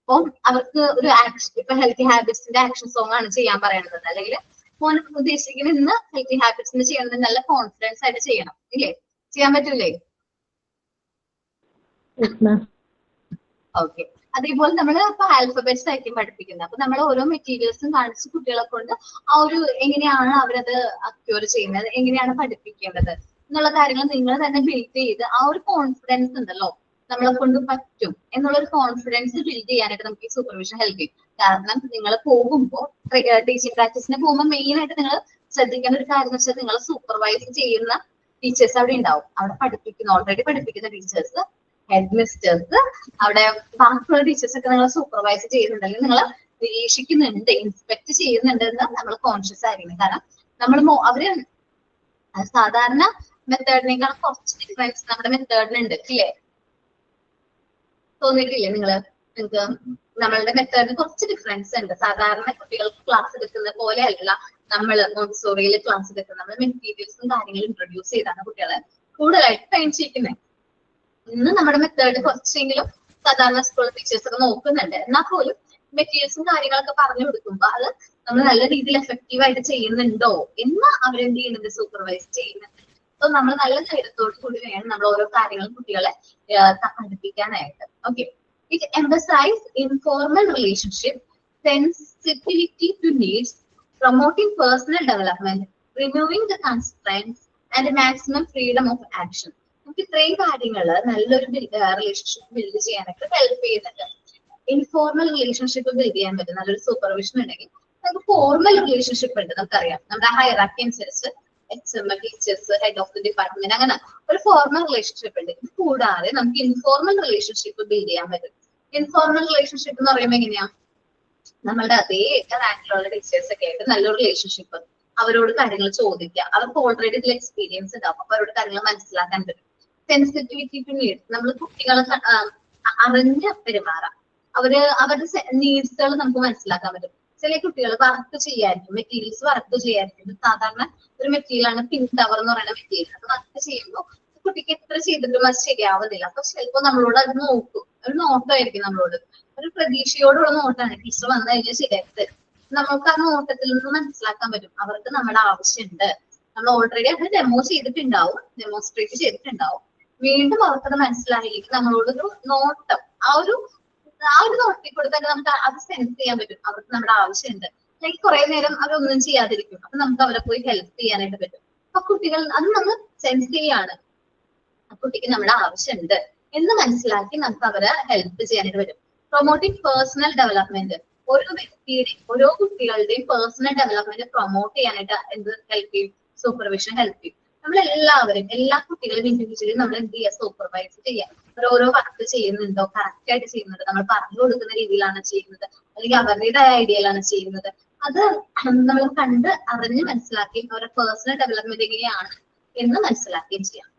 അപ്പം അവർക്ക് ഒരു ആക്ഷൻ, ഇപ്പൊ ഹെൽത്തി ഹാബിറ്റ്സിന്റെ ആക്ഷൻ സോങ് ആണ് ചെയ്യാൻ പറയുന്നത്, അല്ലെങ്കിൽ മോൻ ഉദ്ദേശിക്കുന്ന ഇന്ന് ഹെൽത്തി ഹാബിറ്റ്സിന് ചെയ്യുന്നത് നല്ല കോൺഫിഡൻസ് ആയിട്ട് ചെയ്യണം, ഇല്ലേ? ചെയ്യാൻ പറ്റൂലേ? ഓക്കെ. അതേപോലെ നമ്മൾ ഇപ്പൊ ആൽഫബറ്റ്സ് ആയിരിക്കും പഠിപ്പിക്കുന്നത്. അപ്പൊ നമ്മൾ ഓരോ മെറ്റീരിയൽസും കാണിച്ച് കുട്ടികളെ കൊണ്ട് ആ ഒരു എങ്ങനെയാണ് അവരത് അക്യൂർ ചെയ്യുന്നത്, എങ്ങനെയാണ് പഠിപ്പിക്കേണ്ടത് എന്നുള്ള കാര്യങ്ങൾ നിങ്ങൾ തന്നെ ബിൽഡ് ചെയ്ത് ആ ഒരു കോൺഫിഡൻസ് ഉണ്ടല്ലോ, നമ്മളെ കൊണ്ട് പറ്റും എന്നുള്ളൊരു കോൺഫിഡൻസ് ബിൽഡ് ചെയ്യാനായിട്ട് നമുക്ക് ഈ സൂപ്പർവിഷൻ ഹെൽപ്പ് ചെയ്യും. കാരണം നിങ്ങൾ പോകുമ്പോൾ ടീച്ചിങ് പ്രാക്ടീസിന് പോകുമ്പോൾ മെയിൻ ആയിട്ട് നിങ്ങൾ ശ്രദ്ധിക്കേണ്ട ഒരു കാര്യം എന്ന് വെച്ചാൽ നിങ്ങൾ സൂപ്പർവൈസ് ചെയ്യുന്ന ടീച്ചേഴ്സ് അവിടെ ഉണ്ടാവും. അവിടെ ഓൾറെഡി പഠിപ്പിക്കുന്ന ടീച്ചേഴ്സ്, ഹെഡ് മിസ്റ്റേഴ്സ്, അവിടെ ബാക്കിയുള്ള ടീച്ചേഴ്സ് ഒക്കെ നിങ്ങൾ സൂപ്പർവൈസ് ചെയ്യുന്നുണ്ടെങ്കിൽ നിങ്ങൾ നിരീക്ഷിക്കുന്നുണ്ട്, ഇൻസ്പെക്ട് ചെയ്യുന്നുണ്ട് എന്ന് നമ്മൾ കോൺഷ്യസ് ആയിരിക്കണം. കാരണം നമ്മൾ അവര് സാധാരണ മെത്തേഡിനേക്കാൾ കുറച്ച് ഡിഫറൻസ് നമ്മുടെ മെത്തേഡിനുണ്ട്, ഇല്ലേ? തോന്നിയിട്ടില്ലേ നിങ്ങൾക്ക് നമ്മളുടെ മെത്തേഡിന് കുറച്ച് ഡിഫറൻസ് ഉണ്ട്. സാധാരണ കുട്ടികൾക്ക് ക്ലാസ് എടുക്കുന്ന പോലെ അല്ല നമ്മൾ മോണ്ടിസോറിയിൽ ക്ലാസ് എടുക്കുന്നത്. നമ്മൾ മെറ്റീരിയൽസും കാര്യങ്ങളും ഇൻട്രൊഡ്യൂസ് ചെയ്താണ് കുട്ടികളെ കൂടുതലായിട്ട് ട്രെയിൻ ചെയ്യുന്നത്. ഇന്ന് നമ്മുടെ മെത്തേഡ് കുറച്ചെങ്കിലും സാധാരണ സ്കൂൾ ടീച്ചേഴ്സ് ഒക്കെ നോക്കുന്നുണ്ട്. എന്നാൽ പോലും മെറ്റീരിയൽസും കാര്യങ്ങളൊക്കെ പറഞ്ഞു കൊടുക്കുമ്പോൾ അത് നമ്മൾ നല്ല രീതിയിൽ എഫക്റ്റീവ് ആയിട്ട് ചെയ്യുന്നുണ്ടോ എന്ന് അവരെന്ത് ചെയ്യുന്നുണ്ട്, സൂപ്പർവൈസ് ചെയ്യുന്നുണ്ട്. അപ്പൊ നമ്മൾ നല്ല ധൈര്യത്തോടു കൂടി വേണം നമ്മൾ ഓരോ കാര്യങ്ങളും കുട്ടികളെ പഠിപ്പിക്കാനായിട്ട്. Okay. It emphasise informal relationship, sensitivity to needs, promoting personal development, removing the constraints and maximum freedom of action. നമുക്ക് ഇത്രയും കാര്യങ്ങൾ നല്ലൊരു റിലേഷൻഷിപ്പ് ബിൽഡ് ചെയ്യാനൊക്കെ ഹെൽപ്പ് ചെയ്യുന്നുണ്ട്. ഇൻഫോർമൽ റിലേഷൻഷിപ്പ് ബിൽഡ് ചെയ്യാൻ പറ്റും നല്ലൊരു സൂപ്പർവിഷൻ ഉണ്ടെങ്കിൽ. നമുക്ക് ഫോർമൽ റിലേഷൻഷിപ്പ് ഉണ്ട്, നമുക്കറിയാം നമ്മുടെ ഹൈറാർക്കി അനുസരിച്ച് HM, teachers, head of the department, അങ്ങനെ ഒരു ഫോർമൽ റിലേഷൻഷിപ്പ് ഉണ്ട്. ഇത് കൂടാതെ നമുക്ക് ഇൻഫോർമൽ റിലേഷൻഷിപ്പ് ബിൽഡ് ചെയ്യാൻ പറ്റും. ഇൻഫോർമൽ റിലേഷൻഷിപ്പ് എന്ന് പറയുമ്പോൾ എങ്ങനെയാ, നമ്മളുടെ അതേ റാങ്കിലുള്ള ടീച്ചേഴ്സ് ഒക്കെ ആയിട്ട് നല്ലൊരു റിലേഷൻഷിപ്പ്, അവരോട് കാര്യങ്ങൾ ചോദിക്കുക, അവർക്ക് ഓൾറെഡി ഇതിൽ എക്സ്പീരിയൻസ് ഉണ്ടാവും, അപ്പൊ അവരോട് കാര്യങ്ങൾ മനസ്സിലാക്കാൻ പറ്റും. സെൻസിറ്റിവിറ്റി ടു നീഡ്സ്, നമ്മൾ കുട്ടികളെ അറിഞ്ഞ് പെരുമാറാം, അവരുടെ നീഡ്സുകൾ നമുക്ക് മനസ്സിലാക്കാൻ പറ്റും. ചില കുട്ടികൾ വർക്ക് ചെയ്യായിരിക്കും, മെറ്റീരിയൽസ് വർക്ക് ചെയ്യായിരിക്കും. സാധാരണ ഒരു മെറ്റീരിയൽ ആണ് പിൻ ടവർ എന്ന് പറയുന്ന മെറ്റീരിയൽ. അത് വർക്ക് ചെയ്യുമ്പോൾ കുട്ടിക്ക് എത്ര ചെയ്തിട്ടും അത് ശരിയാവുന്നില്ല. അപ്പൊ ചിലപ്പോൾ നമ്മളോട് അത് നോക്കും, ഒരു നോട്ടമായിരിക്കും നമ്മളോട്, ഒരു പ്രതീക്ഷയോടുള്ള നോട്ടാണ്. ടീച്ചർ വന്നു കഴിഞ്ഞാൽ ശരിയാക്കി തരും. നമുക്ക് ആ നോട്ടത്തിൽ നിന്ന് മനസ്സിലാക്കാൻ പറ്റും അവർക്ക് നമ്മുടെ ആവശ്യമുണ്ട്. നമ്മൾ ഓൾറെഡി അത് ഡെമോ ചെയ്തിട്ടുണ്ടാവും, ഡെമോൺസ്ട്രേറ്റ് ചെയ്തിട്ടുണ്ടാവും. വീണ്ടും അവർക്കത് മനസ്സിലായില്ലെങ്കിൽ നമ്മളോടൊരു നോട്ടം, ആ ഒരു നോട്ടി കൊടുത്താൽ നമുക്ക് അത് സെൻസ് ചെയ്യാൻ പറ്റും അവർക്ക് നമ്മുടെ ആവശ്യമുണ്ട്. ലൈക്ക് കുറെ നേരം അവരൊന്നും ചെയ്യാതിരിക്കും, അപ്പൊ നമുക്ക് അവരെ പോയി ഹെൽപ്പ് ചെയ്യാനായിട്ട് പറ്റും. അപ്പൊ കുട്ടികൾ അത് നമ്മൾ സെൻസ് ചെയ്യാണ്, ആ കുട്ടിക്ക് നമ്മുടെ ആവശ്യമുണ്ട് എന്ന് മനസ്സിലാക്കി നമുക്ക് അവരെ ഹെൽപ്പ് ചെയ്യാനായിട്ട് പറ്റും. പ്രൊമോട്ടിംഗ് പേഴ്സണൽ ഡെവലപ്മെന്റ്, ഓരോ വ്യക്തിയുടെയും ഓരോ കുട്ടികളുടെയും പേഴ്സണൽ ഡെവലപ്മെന്റ് പ്രൊമോട്ട് ചെയ്യാനായിട്ട് എന്ത് ഹെൽപ്പ് ചെയ്യും, സൂപ്പർവിഷൻ ഹെൽപ്പ് ചെയ്യും. നമ്മളെല്ലാവരും എല്ലാ കുട്ടികളും ഇൻഡിവിജ്വലി നമ്മൾ എന്ത് ചെയ്യുക, സൂപ്പർവൈസ് ചെയ്യാം. ഓരോ വർക്ക് ചെയ്യുന്നുണ്ടോ, കറക്റ്റ് ആയിട്ട് ചെയ്യുന്നുണ്ട്, നമ്മൾ പറഞ്ഞു കൊടുക്കുന്ന രീതിയിലാണ് ചെയ്യുന്നത്, അല്ലെങ്കിൽ അവരുടേതായ ഐഡിയയിലാണ് ചെയ്യുന്നത്, അത് നമ്മൾ കണ്ട് അറിഞ്ഞ് മനസ്സിലാക്കി അവരുടെ പേഴ്സണൽ ഡെവലപ്മെന്റ് എങ്ങനെയാണ് എന്ന് മനസ്സിലാക്കുകയും ചെയ്യാം.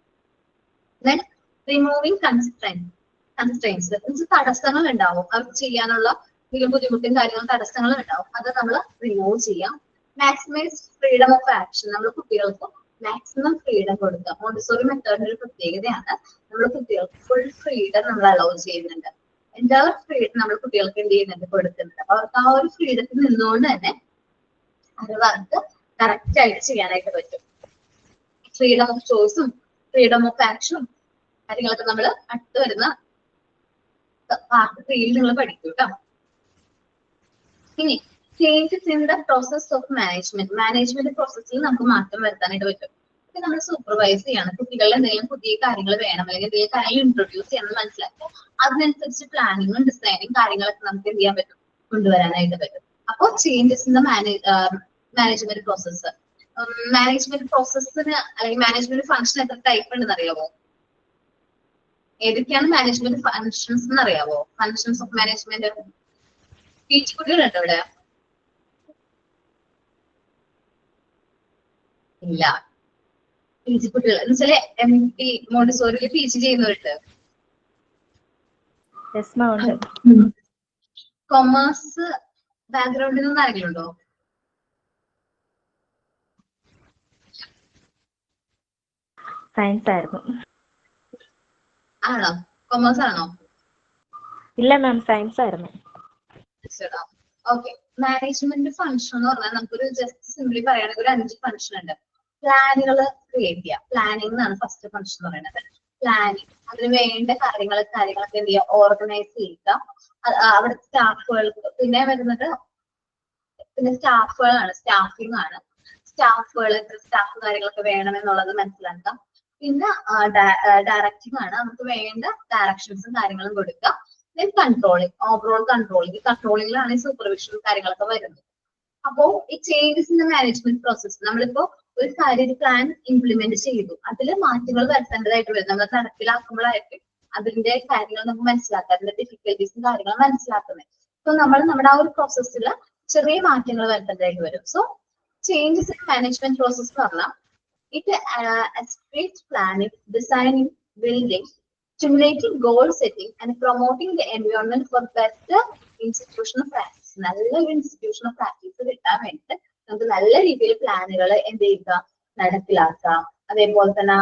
ദെൻ റിമൂവിങ് കൺസ്ട്രെയിൻസ്, തടസ്സങ്ങൾ ഉണ്ടാവും അവർക്ക് ചെയ്യാനുള്ള ബുദ്ധിമുട്ടും കാര്യങ്ങളും തടസ്സങ്ങളും ഉണ്ടാവും, അത് നമ്മൾ റിമൂവ് ചെയ്യാം. മാക്സിമൈസ് ഫ്രീഡം ഓഫ് ആക്ഷൻ, നമ്മൾ കുട്ടികൾക്ക് മാക്സിമം ഫ്രീഡം കൊടുക്കുക. മോണ്ടിസോറി മെത്തേഡിന്റെ ഒരു പ്രത്യേകതയാണ്, നമ്മൾ കുട്ടികൾക്ക് ഫുൾ ഫ്രീഡം നമ്മൾ അലൗ ചെയ്യുന്നുണ്ട്. എല്ലാ ഫ്രീഡം നമ്മൾ കുട്ടികൾക്ക് എന്ത് ചെയ്യുന്നുണ്ട്, കൊടുക്കുന്നുണ്ട്. അപ്പൊ അവർക്ക് ആ ഒരു ഫ്രീഡത്തിൽ നിന്നുകൊണ്ട് തന്നെ അത് വർക്ക് കറക്റ്റ് ആയിട്ട് ചെയ്യാനായിട്ട് പറ്റും. ഫ്രീഡം ഓഫ് ചോയ്സും ഫ്രീഡം ഓഫ് ആക്ഷനും കാര്യങ്ങളൊക്കെ നമ്മൾ അടുത്ത് വരുന്ന പാർട്ട് 3 നിങ്ങൾ പഠിക്കും കേട്ടോ. ഇനി changes in the process of management പ്രോസസ്സിൽ നമുക്ക് മാറ്റം വരുത്താനായിട്ട് പറ്റും. ഇപ്പൊ നമ്മൾ സൂപ്പർവൈസ് ചെയ്യാണ്, കുട്ടികളുടെ എന്തെങ്കിലും പുതിയ കാര്യങ്ങൾ വേണം, അല്ലെങ്കിൽ എന്തെങ്കിലും കാര്യങ്ങൾ ഇൻട്രൊഡ്യൂസ് ചെയ്യണമെന്ന് മനസ്സിലാക്കുക, അതിനനുസരിച്ച് പ്ലാനിങ്ങും ഡിസൈനിങ് കാര്യങ്ങളൊക്കെ നമുക്ക് എന്ത് ചെയ്യാൻ പറ്റും, കൊണ്ടുവരാനായിട്ട് പറ്റും. അപ്പോൾ changes in the management process. Management പ്രോസസ്സിന് അല്ലെങ്കിൽ മാനേജ്മെന്റ് ഫംഗ്ഷൻ എത്ര ടൈപ്പ് ഉണ്ടെന്ന് അറിയാമോ? ഏതൊക്കെയാണ് മാനേജ്മെന്റ് ഫംഗ്ഷൻസ് എന്ന് അറിയാമോ? Functions of management. PG കുട്ടികളുണ്ടോ ഇവിടെ? ഇല്ല. PG കുട്ടികൾ എന്ന് വെച്ചാല് MT മോണ്ടിസോറിയിൽ PG ചെയ്യുന്നവരുണ്ട്. കൊമേഴ്സ് ബാക്ക്ഗ്രൗണ്ടിൽ നിന്ന് ആരെങ്കിലും ഉണ്ടോ? സയൻസ് ആയിരുന്നു. ആണോ? കൊമേഴ്സ് ആണോ? ഇല്ല മാം, സയൻസ് ആയിരുന്നു. ഓക്കെ. മാനേജ്മെന്റ് ഫംഗ്ഷൻ എന്ന് പറഞ്ഞാൽ നമുക്കൊരു ജസ്റ്റ് സിംപ്ലി പറയുകയാണെങ്കിൽ ഒരു 5 ഫംഗ്ഷൻ ഉണ്ട്. പ്ലാനുകൾ ക്രിയേറ്റ് ചെയ്യുക, പ്ലാനിങ് എന്നാണ് ഫസ്റ്റ് ഫംഗ്ഷൻ എന്ന് പറയുന്നത്. പ്ലാനിങ്, അതിന് വേണ്ട കാര്യങ്ങളൊക്കെ എന്ത് ചെയ്യുക, ഓർഗനൈസ് ചെയ്യുക. അവിടെ സ്റ്റാഫുകൾക്ക് പിന്നെ വരുന്നത് സ്റ്റാഫിംഗ് ആണ്. സ്റ്റാഫ് കാര്യങ്ങളൊക്കെ വേണമെന്നുള്ളത് മനസ്സിലാക്കാം. പിന്നെ ഡയറക്റ്റിംഗ് ആണ്, നമുക്ക് വേണ്ട ഡയറക്ഷൻസും കാര്യങ്ങളും കൊടുക്കുക. ദെൻ കൺട്രോളിങ്, ഓവറോൾ കൺട്രോളിങ്ങിലാണ് ഈ സൂപ്പർവിഷനും കാര്യങ്ങളൊക്കെ വരുന്നത്. അപ്പോ ഈ changes in the management process, നമ്മളിപ്പോ ഒരു കാര്യം ഒരു പ്ലാൻ ഇംപ്ലിമെന്റ് ചെയ്തു, അതിൽ മാറ്റങ്ങൾ വരുത്തേണ്ടതായിട്ട് വരും. നമ്മൾ നടപ്പിലാക്കുമ്പോഴായിരിക്കും അതിന്റെ കാര്യങ്ങൾ നമുക്ക് മനസ്സിലാക്കുക, അതിന്റെ ഡിഫിക്കൽട്ടീസും കാര്യങ്ങളും മനസ്സിലാക്കുന്നത്. സോ നമ്മൾ നമ്മുടെ ആ ഒരു പ്രോസസ്സിൽ ചെറിയ മാറ്റങ്ങൾ വരുത്തേണ്ടതായിട്ട് വരും. So changes in management process എന്ന് പറഞ്ഞാൽ it aspirates planning, designing, building, stimulating goal setting and promoting the environment for better institutional practice. നല്ലൊരു ഇൻസ്റ്റിറ്റ്യൂഷണൽ പ്രാക്ടീസ് കിട്ടാൻ വേണ്ടിയിട്ട് നമുക്ക് നല്ല രീതിയിൽ പ്ലാനുകൾ എന്ത് ചെയ്യുക, നടപ്പിലാക്കാം. അതേപോലെ തന്നെ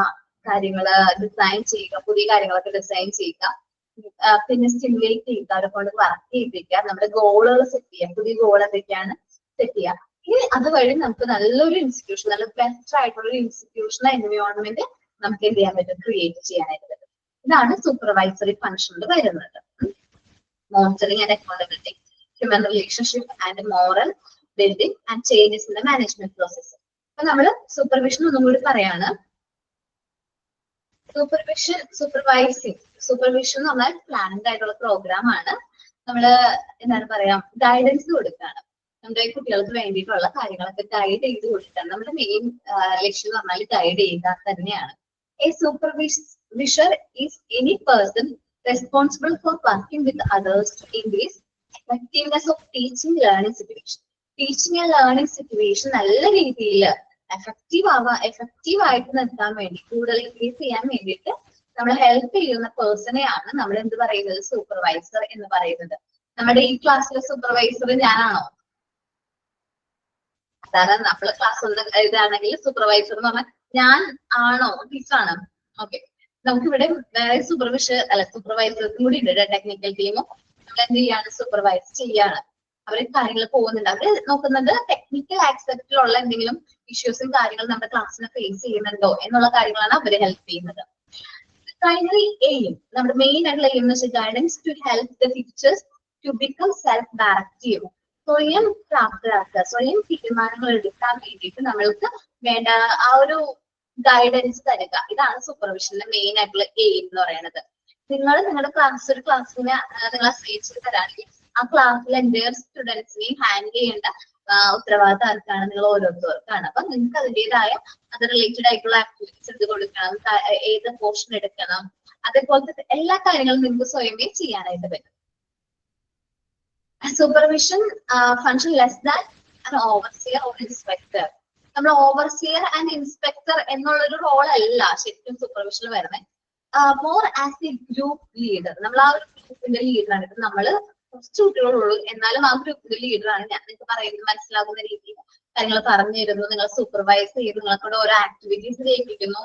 കാര്യങ്ങൾ ഡിസൈൻ ചെയ്യുക, പുതിയ കാര്യങ്ങളൊക്കെ ഡിസൈൻ ചെയ്യുക. പിന്നെ സ്റ്റിമുലേറ്റ് ചെയ്യുക, അവരെ കൊണ്ട് വർക്ക് ചെയ്യിപ്പിക്കുക, നമ്മുടെ ഗോളുകൾ സെറ്റ് ചെയ്യുക, പുതിയ ഗോൾ എന്തൊക്കെയാണ് സെറ്റ് ചെയ്യുക. ഇനി അതുവഴി നമുക്ക് നല്ലൊരു ഇൻസ്റ്റിറ്റ്യൂഷൻ, നല്ല ബെസ്റ്റ് ആയിട്ടുള്ള ഒരു ഇൻസ്റ്റിറ്റ്യൂഷണൽ എൻവയോൺമെന്റ് നമുക്ക് എന്ത് ചെയ്യാൻ പറ്റും, ക്രിയേറ്റ് ചെയ്യാനായിട്ട് പറ്റും. ഇതാണ് സൂപ്പർവൈസറി ഫംഗ്ഷനിൽ വരുന്നത്. Monitoring and accountability, human relationship and moral building and changes in the management process. അപ്പൊ നമ്മൾ സൂപ്പർവിഷൻ ഒന്നും കൂടി പറയാണ്. സൂപ്പർവിഷൻ എന്ന് പറഞ്ഞാൽ പ്ലാനിംഗ് ആയിട്ടുള്ള പ്രോഗ്രാം ആണ്. നമ്മള് എന്താണ് പറയാ, ഗൈഡൻസ് കൊടുക്കുകയാണ്. നമ്മുടെ കുട്ടികൾക്ക് വേണ്ടിയിട്ടുള്ള കാര്യങ്ങളൊക്കെ ഗൈഡ് ചെയ്ത് കൊടുക്കാൻ നമ്മുടെ മെയിൻ ലക്ഷ്യം എന്ന് പറഞ്ഞാൽ ഗൈഡ് ചെയ്യുക തന്നെയാണ്. A supervisor is any person responsible for working with others to increase effectiveness of teaching learning situation. Teaching and learning situation നല്ല രീതിയിൽ എഫക്റ്റീവ് ആയിട്ട് നിർത്താൻ വേണ്ടി, കൂടുതൽ ഇൻക്രീസ് ചെയ്യാൻ വേണ്ടിയിട്ട് നമ്മളെ ഹെൽപ്പ് ചെയ്യുന്ന പേഴ്സണെയാണ് നമ്മൾ എന്ത് പറയുന്നത്, സൂപ്പർവൈസർ എന്ന് പറയുന്നത്. നമ്മുടെ ഈ ക്ലാസ്സിലെ സൂപ്പർവൈസർ ഞാനാണോ? സാധാരണ നമ്മള് ക്ലാസ് ഒന്ന് ഇതാണെങ്കിൽ സൂപ്പർവൈസർ എന്ന് പറഞ്ഞാൽ ഞാൻ ആണോ, ടീച്ചറാണ്? ഓക്കെ, നമുക്കിവിടെ വേറെ സൂപ്പർവൈസേഴ്സും കൂടി ഉണ്ട്. ടെക്നിക്കൽ ടീമും നമ്മൾ എന്ത് ചെയ്യാണ്, സൂപ്പർവൈസ് ചെയ്യാണ്. അവര് കാര്യങ്ങൾ പോകുന്നുണ്ട്. അവര് നോക്കുന്നത് ടെക്നിക്കൽ ആസ്പെക്റ്റിലുള്ള എന്തെങ്കിലും ഇഷ്യൂസും കാര്യങ്ങളും നമ്മുടെ ക്ലാസ്സിനെ ഫേസ് ചെയ്യുന്നുണ്ടോ എന്നുള്ള കാര്യങ്ങളാണ് അവര് ഹെൽപ്പ് ചെയ്യുന്നത്. പ്രൈമറി എയിം, നമ്മുടെ മെയിൻ ആയിട്ടുള്ള എയിം എന്ന് വെച്ചാൽ guidance to help the teachers to become self directive. സ്വയം പ്രാപ്തരാക്കുക, സ്വയം തീരുമാനങ്ങൾ എടുക്കാൻ വേണ്ടിയിട്ട് നമ്മൾക്ക് വേണ്ട ആ ഒരു ഗൈഡൻസ് തരിക. ഇതാണ് സൂപ്പർവിഷന്റെ മെയിൻ ആയിട്ടുള്ള എയിം എന്ന് പറയുന്നത്. നിങ്ങൾ നിങ്ങളുടെ ഒരു ക്ലാസ്സിനെ നിങ്ങൾ അസൈൻ ചെയ്ത് തരാണെങ്കിൽ ആ ക്ലാസ്സിലെ എൻ്റെ സ്റ്റുഡൻസിനെയും ഹാൻഡിൽ ചെയ്യേണ്ട ഉത്തരവാദിത്തം ആർക്കാണ്? നിങ്ങൾ ഓരോരുത്തർക്കാണ്. അപ്പൊ നിങ്ങൾക്ക് അതിൻ്റെതായ അത് റിലേറ്റഡ് ആയിട്ടുള്ള ആക്ടിവിറ്റീസ് എടുത്ത് കൊടുക്കണം, ഏത് പോർഷൻ എടുക്കണം, അതേപോലത്തെ എല്ലാ കാര്യങ്ങളും നിങ്ങൾക്ക് സ്വയമേ ചെയ്യാനായിട്ട് പറ്റും. Supervision function less than an overseer or inspector. നമ്മൾ ഓവർസിയർ ആൻഡ് ഇൻസ്പെക്ടർ എന്നുള്ളൊരു റോൾ അല്ല ശരിക്കും സൂപ്പർവിഷനിൽ വരുന്നത്. More as A group leader, നമ്മൾ ആ ഒരു ഗ്രൂപ്പിന്റെ ലീഡറാണ്. ഇപ്പൊ നമ്മള് കുറച്ച് കുട്ടികളുള്ളൂ, എന്നാലും ആ ഗ്രൂപ്പിന്റെ ലീഡറാണ് ഞാൻ. നിങ്ങൾക്ക് പറയുന്നത് മനസ്സിലാകുന്ന രീതിയിൽ കാര്യങ്ങൾ പറഞ്ഞു തരുന്നു, നിങ്ങൾ സൂപ്പർവൈസ് ചെയ്ത് നിങ്ങൾക്കൂടെ ഓരോ ആക്ടിവിറ്റീസ് ചെയ്യിപ്പിക്കുന്നു,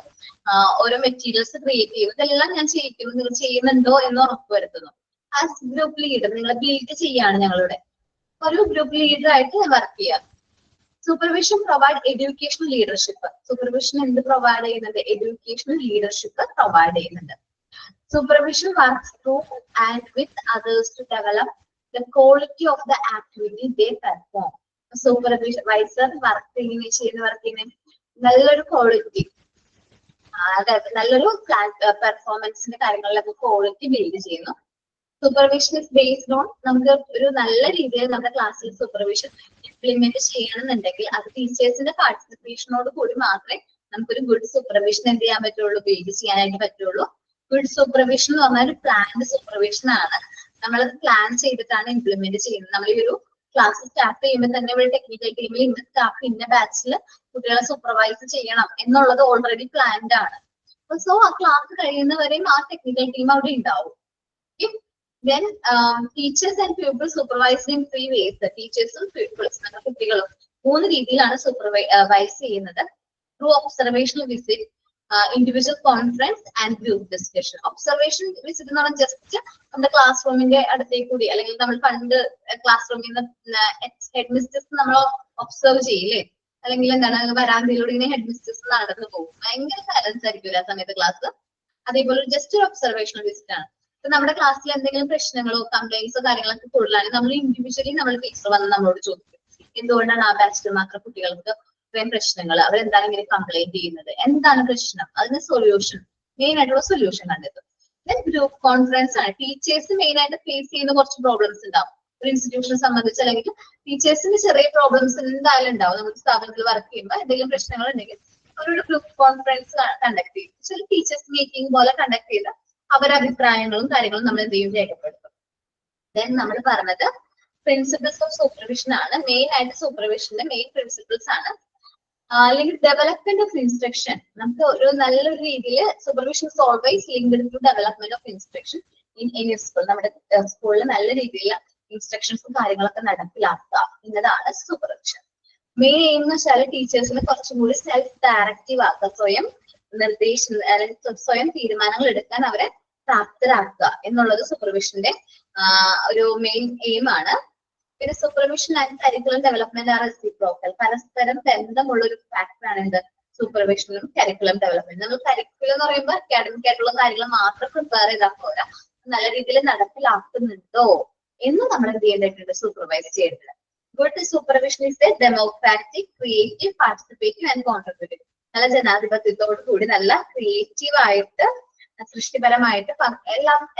ഓരോ മെറ്റീരിയൽസ് ക്രിയേറ്റ് ചെയ്യുന്നു. ഇതെല്ലാം ഞാൻ ചെയ്യിക്കുന്നു, നിങ്ങൾ ചെയ്യുന്നുണ്ടോ എന്ന് ഉറപ്പുവരുത്തുന്നു. ആസ് ഗ്രൂപ്പ് ലീഡർ നിങ്ങളെ ബിൽഡ് ചെയ്യാണ് ഞങ്ങളുടെ ഒരു ഗ്രൂപ്പ് ലീഡർ ആയിട്ട് വർക്ക് ചെയ്യുക. Supervision provide educational leadership. Supervision എന്ത് പ്രൊവൈഡ് ചെയ്യുന്നുണ്ട്? എഡ്യൂക്കേഷണൽ ലീഡർഷിപ്പ് പ്രൊവൈഡ് ചെയ്യുന്നുണ്ട്. Supervision works through and with others to develop the quality of the activity they perform. Supervisor ചെയ്യുന്ന വർക്കിന് നല്ലൊരു ക്വാളിറ്റി, അതായത് നല്ലൊരു പെർഫോമൻസിന്റെ കാര്യങ്ങളിലൊക്കെ ക്വാളിറ്റി ബിൽഡ് ചെയ്യുന്നു. സൂപ്പർവിഷൻ ഇസ് ബേസ്ഡ് ഓൺ, നമുക്ക് ഒരു നല്ല രീതിയിൽ നമ്മുടെ ക്ലാസ്സിൽ സൂപ്പർവിഷൻ ഇംപ്ലിമെന്റ് ചെയ്യണമെന്നുണ്ടെങ്കിൽ അത് ടീച്ചേഴ്സിന്റെ പാർട്ടിസിപ്പേഷനോട് കൂടി മാത്രമേ നമുക്കൊരു ഗുഡ് സൂപ്പർവിഷൻ എന്ത് ചെയ്യാൻ പറ്റുള്ളൂ, ബിൽഡ് ചെയ്യാനായിട്ട് പറ്റുള്ളൂ. ഗുഡ് സൂപ്പർവിഷൻ എന്ന് പറഞ്ഞാൽ ഒരു പ്ലാൻഡ് സൂപ്പർവിഷൻ ആണ്. നമ്മളത് പ്ലാൻ ചെയ്തിട്ടാണ് ഇംപ്ലിമെന്റ് ചെയ്യുന്നത്. നമ്മൾ ഈ ഒരു ക്ലാസ് സ്റ്റാർട്ട് ചെയ്യുമ്പോൾ തന്നെ ഒരു ടെക്നിക്കൽ ടീമിൽ ഇന്ന സ്റ്റാഫ് ഇന്ന ബാച്ചിൽ കുട്ടികളെ സൂപ്പർവൈസ് ചെയ്യണം എന്നുള്ളത് ഓൾറെഡി പ്ലാൻഡ് ആണ്. സോ ആ ക്ലാസ് കഴിയുന്നവരെയും ആ ടെക്നിക്കൽ ടീം അവിടെ ഉണ്ടാവും. Then teachers and pupils supervised in 3 ways. ടീച്ചേഴ്സും pupilsും കുട്ടികളും 3 രീതിയിലാണ് സൂപ്പർവൈസ് ചെയ്യുന്നത്. Through observational visit, individual conference and group discussion. Observation visit എന്ന് പറഞ്ഞാൽ ജസ്റ്റ് നമ്മുടെ ക്ലാസ് റൂമിന്റെ അടുത്തേക്ക് കൂടി, അല്ലെങ്കിൽ നമ്മൾ പണ്ട് ക്ലാസ് റൂമിൽ നിന്ന് ഹെഡ് മിസ്റ്റേഴ്സ് നമ്മൾ ഒബ്സർവ് ചെയ്യില്ലേ, അല്ലെങ്കിൽ എന്താണ് വരാന്തയിലൂടെ ഇങ്ങനെ ഹെഡ് മിസ്റ്റേഴ്സ് നടന്നു പോകും. ഭയങ്കര സൈലൻസ് ആയിരിക്കും ആ സമയത്ത് ക്ലാസ്. അതേപോലെ ജസ്റ്റ് ഒരു ഒബ്സർവേഷണൽ വിസിറ്റ് ആണ്. ഇപ്പൊ നമ്മുടെ ക്ലാസ്സിൽ എന്തെങ്കിലും പ്രശ്നങ്ങളോ കംപ്ലൈന്റ്സോ കാര്യങ്ങളൊക്കെ കൂടുതലാണ്, നമ്മൾ ഇൻഡിവിജ്വലി നമ്മൾ ടീച്ചർ വന്ന് നമ്മളോട് ചോദിക്കും, എന്തുകൊണ്ടാണ് ആ ബാച്ചിൽ മാത്രം കുട്ടികൾക്ക് ഇത്രയും പ്രശ്നങ്ങൾ, അവരെന്താണ് ഇങ്ങനെ കംപ്ലൈന്റ് ചെയ്യുന്നത്, എന്താണ് പ്രശ്നം, അതിന് സൊല്യൂഷൻ, മെയിൻ ആയിട്ടുള്ള സൊല്യൂഷൻ കണ്ടെത്തും. ദെൻ ഗ്രൂപ്പ് കോൺഫറൻസ് ആണ്. ടീച്ചേഴ്സ് മെയിൻ ആയിട്ട് ഫേസ് ചെയ്യുന്ന കുറച്ച് പ്രോബ്ലംസ് ഉണ്ടാവും ഒരു ഇൻസ്റ്റിറ്റ്യൂഷനെ സംബന്ധിച്ച്, അല്ലെങ്കിൽ ടീച്ചേഴ്സിന് ചെറിയ പ്രോബ്ലംസ് എന്തായാലും ഉണ്ടാവും. നമ്മുടെ സ്ഥാപനത്തിൽ വർക്ക് ചെയ്യുമ്പോൾ എന്തെങ്കിലും പ്രശ്നങ്ങൾ ഉണ്ടെങ്കിൽ ഒരു ഗ്രൂപ്പ് കോൺഫറൻസ് കണ്ടക്ട് ചെയ്യും. ചില ടീച്ചേഴ്സ് മീറ്റിംഗ് പോലെ കണ്ടക്ട് ചെയ്ത് അവരുടെ അഭിപ്രായങ്ങളും കാര്യങ്ങളും നമ്മൾ എന്ത് ചെയ്യും, രേഖപ്പെടുത്തും. ദെൻ നമ്മൾ പറഞ്ഞത് പ്രിൻസിപ്പിൾസ് ഓഫ് സൂപ്പർവിഷൻ ആണ്. മെയിൻ ആയിട്ട് സൂപ്പർവിഷന്റെ മെയിൻ പ്രിൻസിപ്പിൾസ് ആണ്. അല്ലെങ്കിൽ ഡെവലപ്മെന്റ് ഓഫ് ഇൻസ്ട്രക്ഷൻ. നമുക്ക് ഒരു നല്ലൊരു രീതിയിൽ supervision is always linked to development of instruction in any school. നമ്മുടെ സ്കൂളിൽ നല്ല രീതിയിൽ ഇൻസ്ട്രക്ഷൻസും കാര്യങ്ങളൊക്കെ നടപ്പിലാക്കുക എന്നതാണ് സൂപ്പർവിഷൻ. മെയിൻ എയിം എന്ന് വെച്ചാൽ ടീച്ചേഴ്സിനെ കുറച്ചും കൂടി സെൽഫ് ഡയറക്റ്റീവ് ആക്കുക, സ്വയം തീരുമാനങ്ങൾ എടുക്കാൻ അവരെ പ്രാപ്തരാക്കുക എന്നുള്ളത് സൂപ്പർവിഷന്റെ ഒരു മെയിൻ എയിം ആണ്. പിന്നെ supervision and curriculum development are reciprocal. പരസ്പരം ബന്ധമുള്ള ഒരു ഫാക്ടറാണ് എന്ത്, സൂപ്പർവിഷനും കരിക്കുലം ഡെവലപ്മെന്റ്. നമ്മൾ കരിക്കുലം എന്ന് പറയുമ്പോൾ അക്കാഡമിക് ആയിട്ടുള്ള കാര്യങ്ങൾ മാത്രം പ്രിപ്പയർ ചെയ്താൽ പോരാ, നല്ല രീതിയിൽ നടപ്പിലാക്കുന്നുണ്ടോ എന്ന് നമ്മൾ എന്ത് ചെയ്തിട്ടുണ്ട്, സൂപ്പർവൈസ് ചെയ്തിട്ടുണ്ട്. Good supervision is a democratic, creative, participative and contributive. നല്ല ജനാധിപത്യത്തോടു കൂടി നല്ല ക്രിയേറ്റീവ് ആയിട്ട് സൃഷ്ടിപരമായിട്ട്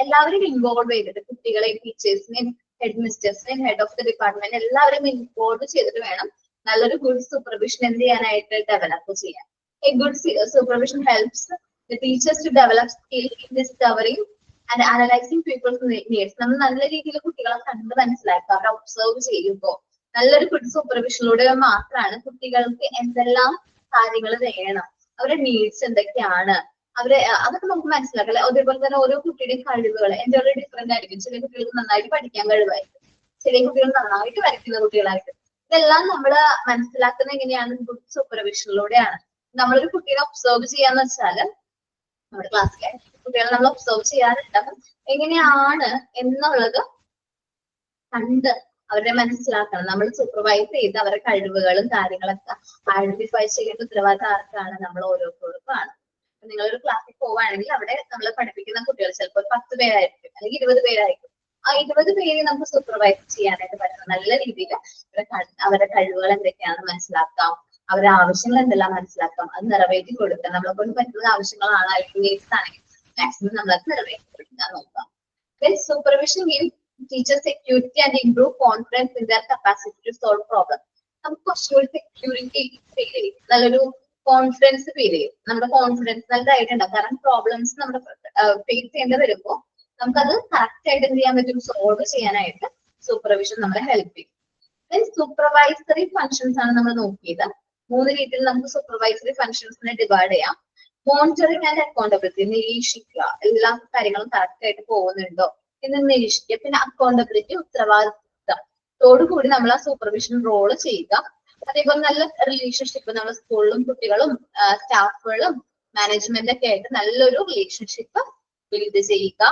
എല്ലാവരും ഇൻവോൾവ് ചെയ്തിട്ട് കുട്ടികളെയും ടീച്ചേഴ്സിനെയും ഹെഡ് മിസ്റ്റേഴ്സിനെയും ഹെഡ് ഓഫ് ദി ഡിപ്പാർട്ട്മെന്റ് എല്ലാവരും ഇൻവോൾവ് ചെയ്തിട്ട് വേണം നല്ലൊരു ഗുഡ് സൂപ്പർവിഷൻ എന്ത് ചെയ്യാനായിട്ട് ഡെവലപ്പ് ചെയ്യാൻ. A good supervision helps the teachers to develop skill in discovering and analysing people's needs. നമ്മൾ നല്ല രീതിയിൽ കുട്ടികളെ കണ്ട് മനസ്സിലാക്കുക, അവരെ ഒബ്സർവ് ചെയ്യുമ്പോൾ നല്ലൊരു ഗുഡ് സൂപ്പർവിഷനിലൂടെ മാത്രമാണ് കുട്ടികൾക്ക് എന്തെല്ലാം കാര്യങ്ങൾ വേണം, അവരുടെ നീഡ്സ് എന്തൊക്കെയാണ്, അതൊക്കെ നമുക്ക് മനസ്സിലാക്കാം. അതേപോലെ തന്നെ ഓരോ കുട്ടിയുടെയും കഴിവുകൾ എന്തുകൊണ്ട് ഡിഫറെന്റ് ആയിരിക്കും. ചില കുട്ടികൾക്ക് നന്നായിട്ട് പഠിക്കാൻ കഴിവായിരിക്കും, ചില കുട്ടികൾ നന്നായിട്ട് വരയ്ക്കുന്ന കുട്ടികളായിരിക്കും. ഇതെല്ലാം നമ്മൾ മനസ്സിലാക്കുന്നത് എങ്ങനെയാണ്? ഗുഡ് സൂപ്പർവിഷനിലൂടെയാണ്. നമ്മളൊരു കുട്ടിയെ ഒബ്സർവ് ചെയ്യാന്ന് വെച്ചാൽ നമ്മുടെ ക്ലാസ്സിലെ കുട്ടികളെ നമ്മൾ ഒബ്സർവ് ചെയ്യാറുണ്ട്. അപ്പം എങ്ങനെയാണ് എന്നുള്ളത് കണ്ട് അവരെ മനസ്സിലാക്കണം. നമ്മൾ സൂപ്പർവൈസ് ചെയ്ത് അവരുടെ കഴിവുകളും കാര്യങ്ങളൊക്കെ ഐഡന്റിഫൈ ചെയ്യേണ്ട ഉത്തരവാദിത്തം ആർക്കാണ്? നമ്മൾ ഓരോരുത്തർക്കാണ്. നിങ്ങളൊരു ക്ലാസ്സിൽ പോവുകയാണെങ്കിൽ അവിടെ നമ്മൾ പഠിപ്പിക്കുന്ന കുട്ടികൾ ചിലപ്പോൾ 10 പേരായിരിക്കും അല്ലെങ്കിൽ 20 പേരായിരിക്കും. ആ 20 പേരെ നമുക്ക് സൂപ്പർവൈസ് ചെയ്യാനായിട്ട് പറ്റണം. നല്ല രീതിയിൽ അവരുടെ കഴിവുകൾ എന്തൊക്കെയാണെന്ന് മനസ്സിലാക്കാം, അവരുടെ ആവശ്യങ്ങൾ എന്തെല്ലാം മനസ്സിലാക്കാം, അത് നിറവേറ്റി കൊടുക്കാം. നമ്മളെ കൊണ്ട് പറ്റുന്ന ആവശ്യങ്ങളാണ് അല്ലെങ്കിൽ നീഡ്സ് ആണെങ്കിൽ മാക്സിമം നമ്മളത് നിറവേറ്റി കൊടുക്കാൻ നോക്കാം. Supervision give teacher security and improve confidence in their capacity to solve problem. നമുക്ക് കുറച്ചുകൂടി സെക്യൂരിറ്റി ഫീൽ ചെയ്യും, നല്ലൊരു കോൺഫിഡൻസ് ഫീൽ ചെയ്യും. നമ്മുടെ കോൺഫിഡൻസ് നല്ലതായിട്ട് ഉണ്ടാവും. കാരണം പ്രോബ്ലംസ് നമ്മുടെ ഫേസ് ചെയ്യേണ്ടി വരുമ്പോൾ നമുക്കത് കറക്റ്റ് ആയിട്ട് എന്ത് ചെയ്യാൻ പറ്റും? സോൾവ് ചെയ്യാനായിട്ട് സൂപ്പർവിഷൻ നമ്മളെ ഹെൽപ്പ് ചെയ്യും. സൂപ്പർവൈസറി ഫങ്ഷൻസ് ആണ് നമ്മൾ നോക്കിയത്. 3 രീതിയിൽ നമുക്ക് സൂപ്പർവൈസറി ഫങ്ഷൻസിനെ ഡിവൈഡ് ചെയ്യാം. മോണിറ്ററിംഗ് ആൻഡ് അക്കൗണ്ടബിലിറ്റി, നിരീക്ഷിക്കുക എല്ലാ കാര്യങ്ങളും കറക്റ്റ് ആയിട്ട് പോകുന്നുണ്ടോ എന്ന് നിരീക്ഷിക്കുക. പിന്നെ അക്കൗണ്ടബിലിറ്റി, ഉത്തരവാദിത്തത്തോടുകൂടി നമ്മൾ ആ സൂപ്പർവിഷൻ റോള് ചെയ്യുക. അതേപോലെ നല്ല റിലേഷൻഷിപ്പ് നമ്മൾ സ്കൂളിലും കുട്ടികളും സ്റ്റാഫുകളും മാനേജ്മെന്റ് ഒക്കെ ആയിട്ട് നല്ലൊരു റിലേഷൻഷിപ്പ് ബിൽഡ് ചെയ്യുക.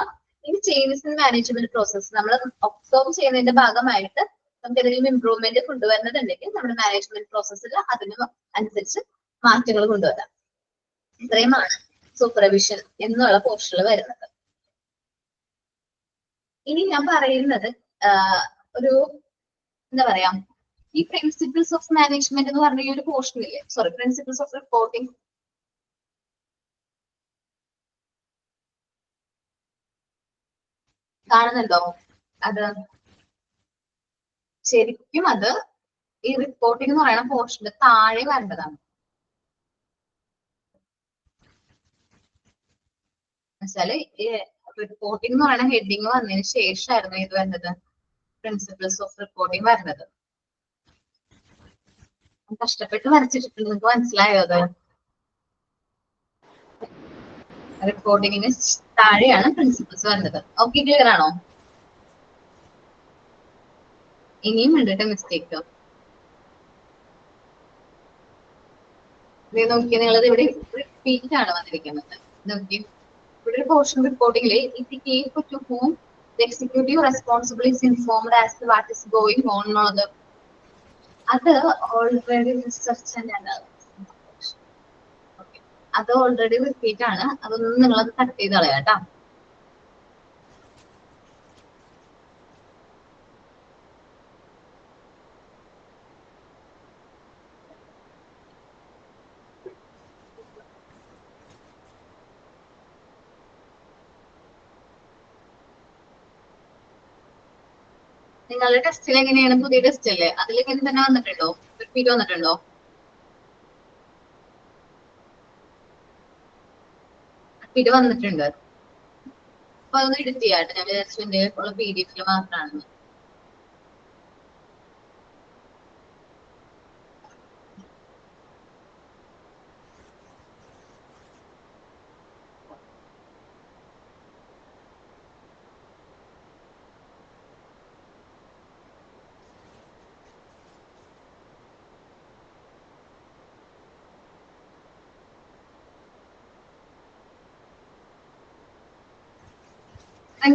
ഇനി ചേഞ്ചസ് ഇൻ മാനേജ്മെന്റ് പ്രോസസ് നമ്മൾ ഒബ്സർവ് ചെയ്യുന്നതിന്റെ ഭാഗമായിട്ട് നമുക്ക് എന്തെങ്കിലും ഇംപ്രൂവ്മെന്റ് കൊണ്ടുവരുന്നതുണ്ടെങ്കിൽ നമ്മുടെ മാനേജ്മെന്റ് പ്രോസസ്സിൽ അതിന് അനുസരിച്ച് മാറ്റങ്ങൾ കൊണ്ടുവരാം. ഇത്രയുമാണ് സൂപ്പർവിഷൻ എന്നുള്ള പോർഷനിൽ വരുന്നത്. ഇനി ഞാൻ പറയുന്നത് ഒരു എന്താ പറയാ, ഈ പ്രിൻസിപ്പിൾസ് ഓഫ് മാനേജ്മെന്റ് എന്ന് പറഞ്ഞ ഈ ഒരു പോർഷനില്ലേ, സോറി പ്രിൻസിപ്പിൾസ് ഓഫ് റിപ്പോർട്ടിംഗ്, കാണുന്നുണ്ടോ? അത് ശരിക്കും അത് ഈ റിപ്പോർട്ടിംഗ് എന്ന് പറയുന്ന പോർഷന്റെ താഴെ വരേണ്ടതാണ്. എന്നുവെച്ചാല് ഈ റിപ്പോർട്ടിംഗ് എന്ന് പറയുന്ന ഹെഡിങ് വന്നതിന് ശേഷമായിരുന്നു ഇത് വരുന്നത്, പ്രിൻസിപ്പിൾസ് ഓഫ് റിപ്പോർട്ടിംഗ് വരുന്നത്. കഷ്ടപ്പെട്ട് വരച്ചിട്ടുണ്ട്, നിങ്ങൾക്ക് മനസ്സിലായോ? അത് റിപ്പോർട്ടിങ്ങിന് താഴെയാണ് പ്രിൻസിപ്പിൾസ് വരുന്നത്. ഓക്കെ, ക്ലിയർ ആണോ? ഇനിയും ഉണ്ട് മിസ്റ്റേക്ക്. നോക്കി നിങ്ങളത് ഇവിടെ റിപ്പീറ്റ് ആണ് വന്നിരിക്കുന്നത്. നോക്കി ഇവിടെ ഒരു പോർഷൻ റിപ്പോർട്ടിംഗിൽ it keep to whom the executive responsible is informed as to what is going on എന്നുള്ളത് അത് ഓൾറെഡി റിസർച്ച് ആൻഡ് അനാലിസിസ്, അത് ഓൾറെഡി റിപ്പീറ്റ് ആണ്. അതൊന്നും നിങ്ങളത് കട്ട് ചെയ്ത് കളയാം കേട്ടോ. നിങ്ങളുടെ ടെസ്റ്റിൽ എങ്ങനെയാണ്? പുതിയ ടെസ്റ്റ് അല്ലേ, അതിൽ ഇങ്ങനെ തന്നെ വന്നിട്ടുണ്ടോ? റിപ്പീറ്റ് വന്നിട്ടുണ്ടോ? റിപ്പീറ്റ് വന്നിട്ടുണ്ട്. അപ്പൊ അതൊന്ന് എഡിറ്റ് ചെയ്യാട്ടെ. ഞാൻ വിചാരിച്ചു എന്റെ ഉള്ള PDF മാത്രമാണ്.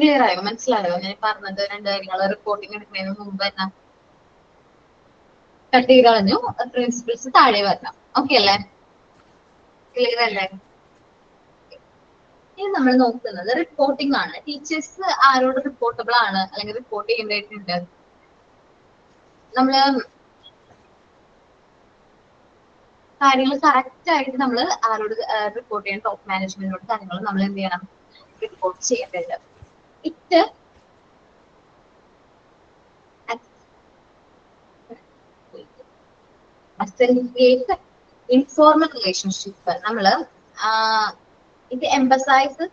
ക്ലിയർ ആയോ? മനസ്സിലായോ ഞാൻ പറഞ്ഞത്? 2 കാര്യങ്ങൾ റിപ്പോർട്ടിംഗ് എടുക്കുന്നതിന് മുമ്പ് തന്നെ കട്ട് ചെയ്ത് കളഞ്ഞു. പ്രിൻസിപ്പിൾസ് താഴെ വരണം. ഓക്കെ അല്ലേ? ക്ലിയർ അല്ലേ? ഇനി നമ്മൾ നോക്കുന്നത് റിപ്പോർട്ടിംഗ് ആണ്. ടീച്ചേഴ്സ് ആരോട് റിപ്പോർട്ടബിൾ ആണ് അല്ലെങ്കിൽ റിപ്പോർട്ട് ചെയ്യേണ്ടതായിട്ടുണ്ട്? നമ്മള് കാര്യങ്ങൾ കറക്റ്റ് ആയിട്ട് നമ്മൾ ആരോട് റിപ്പോർട്ട് ചെയ്യണം? ടോപ്പ് മാനേജ്മെന്റിനോട് കാര്യങ്ങൾ നമ്മൾ എന്ത് ചെയ്യണം? റിപ്പോർട്ട് ചെയ്യേണ്ടത്. It facilitate informal relationship. നമ്മള് it emphasizes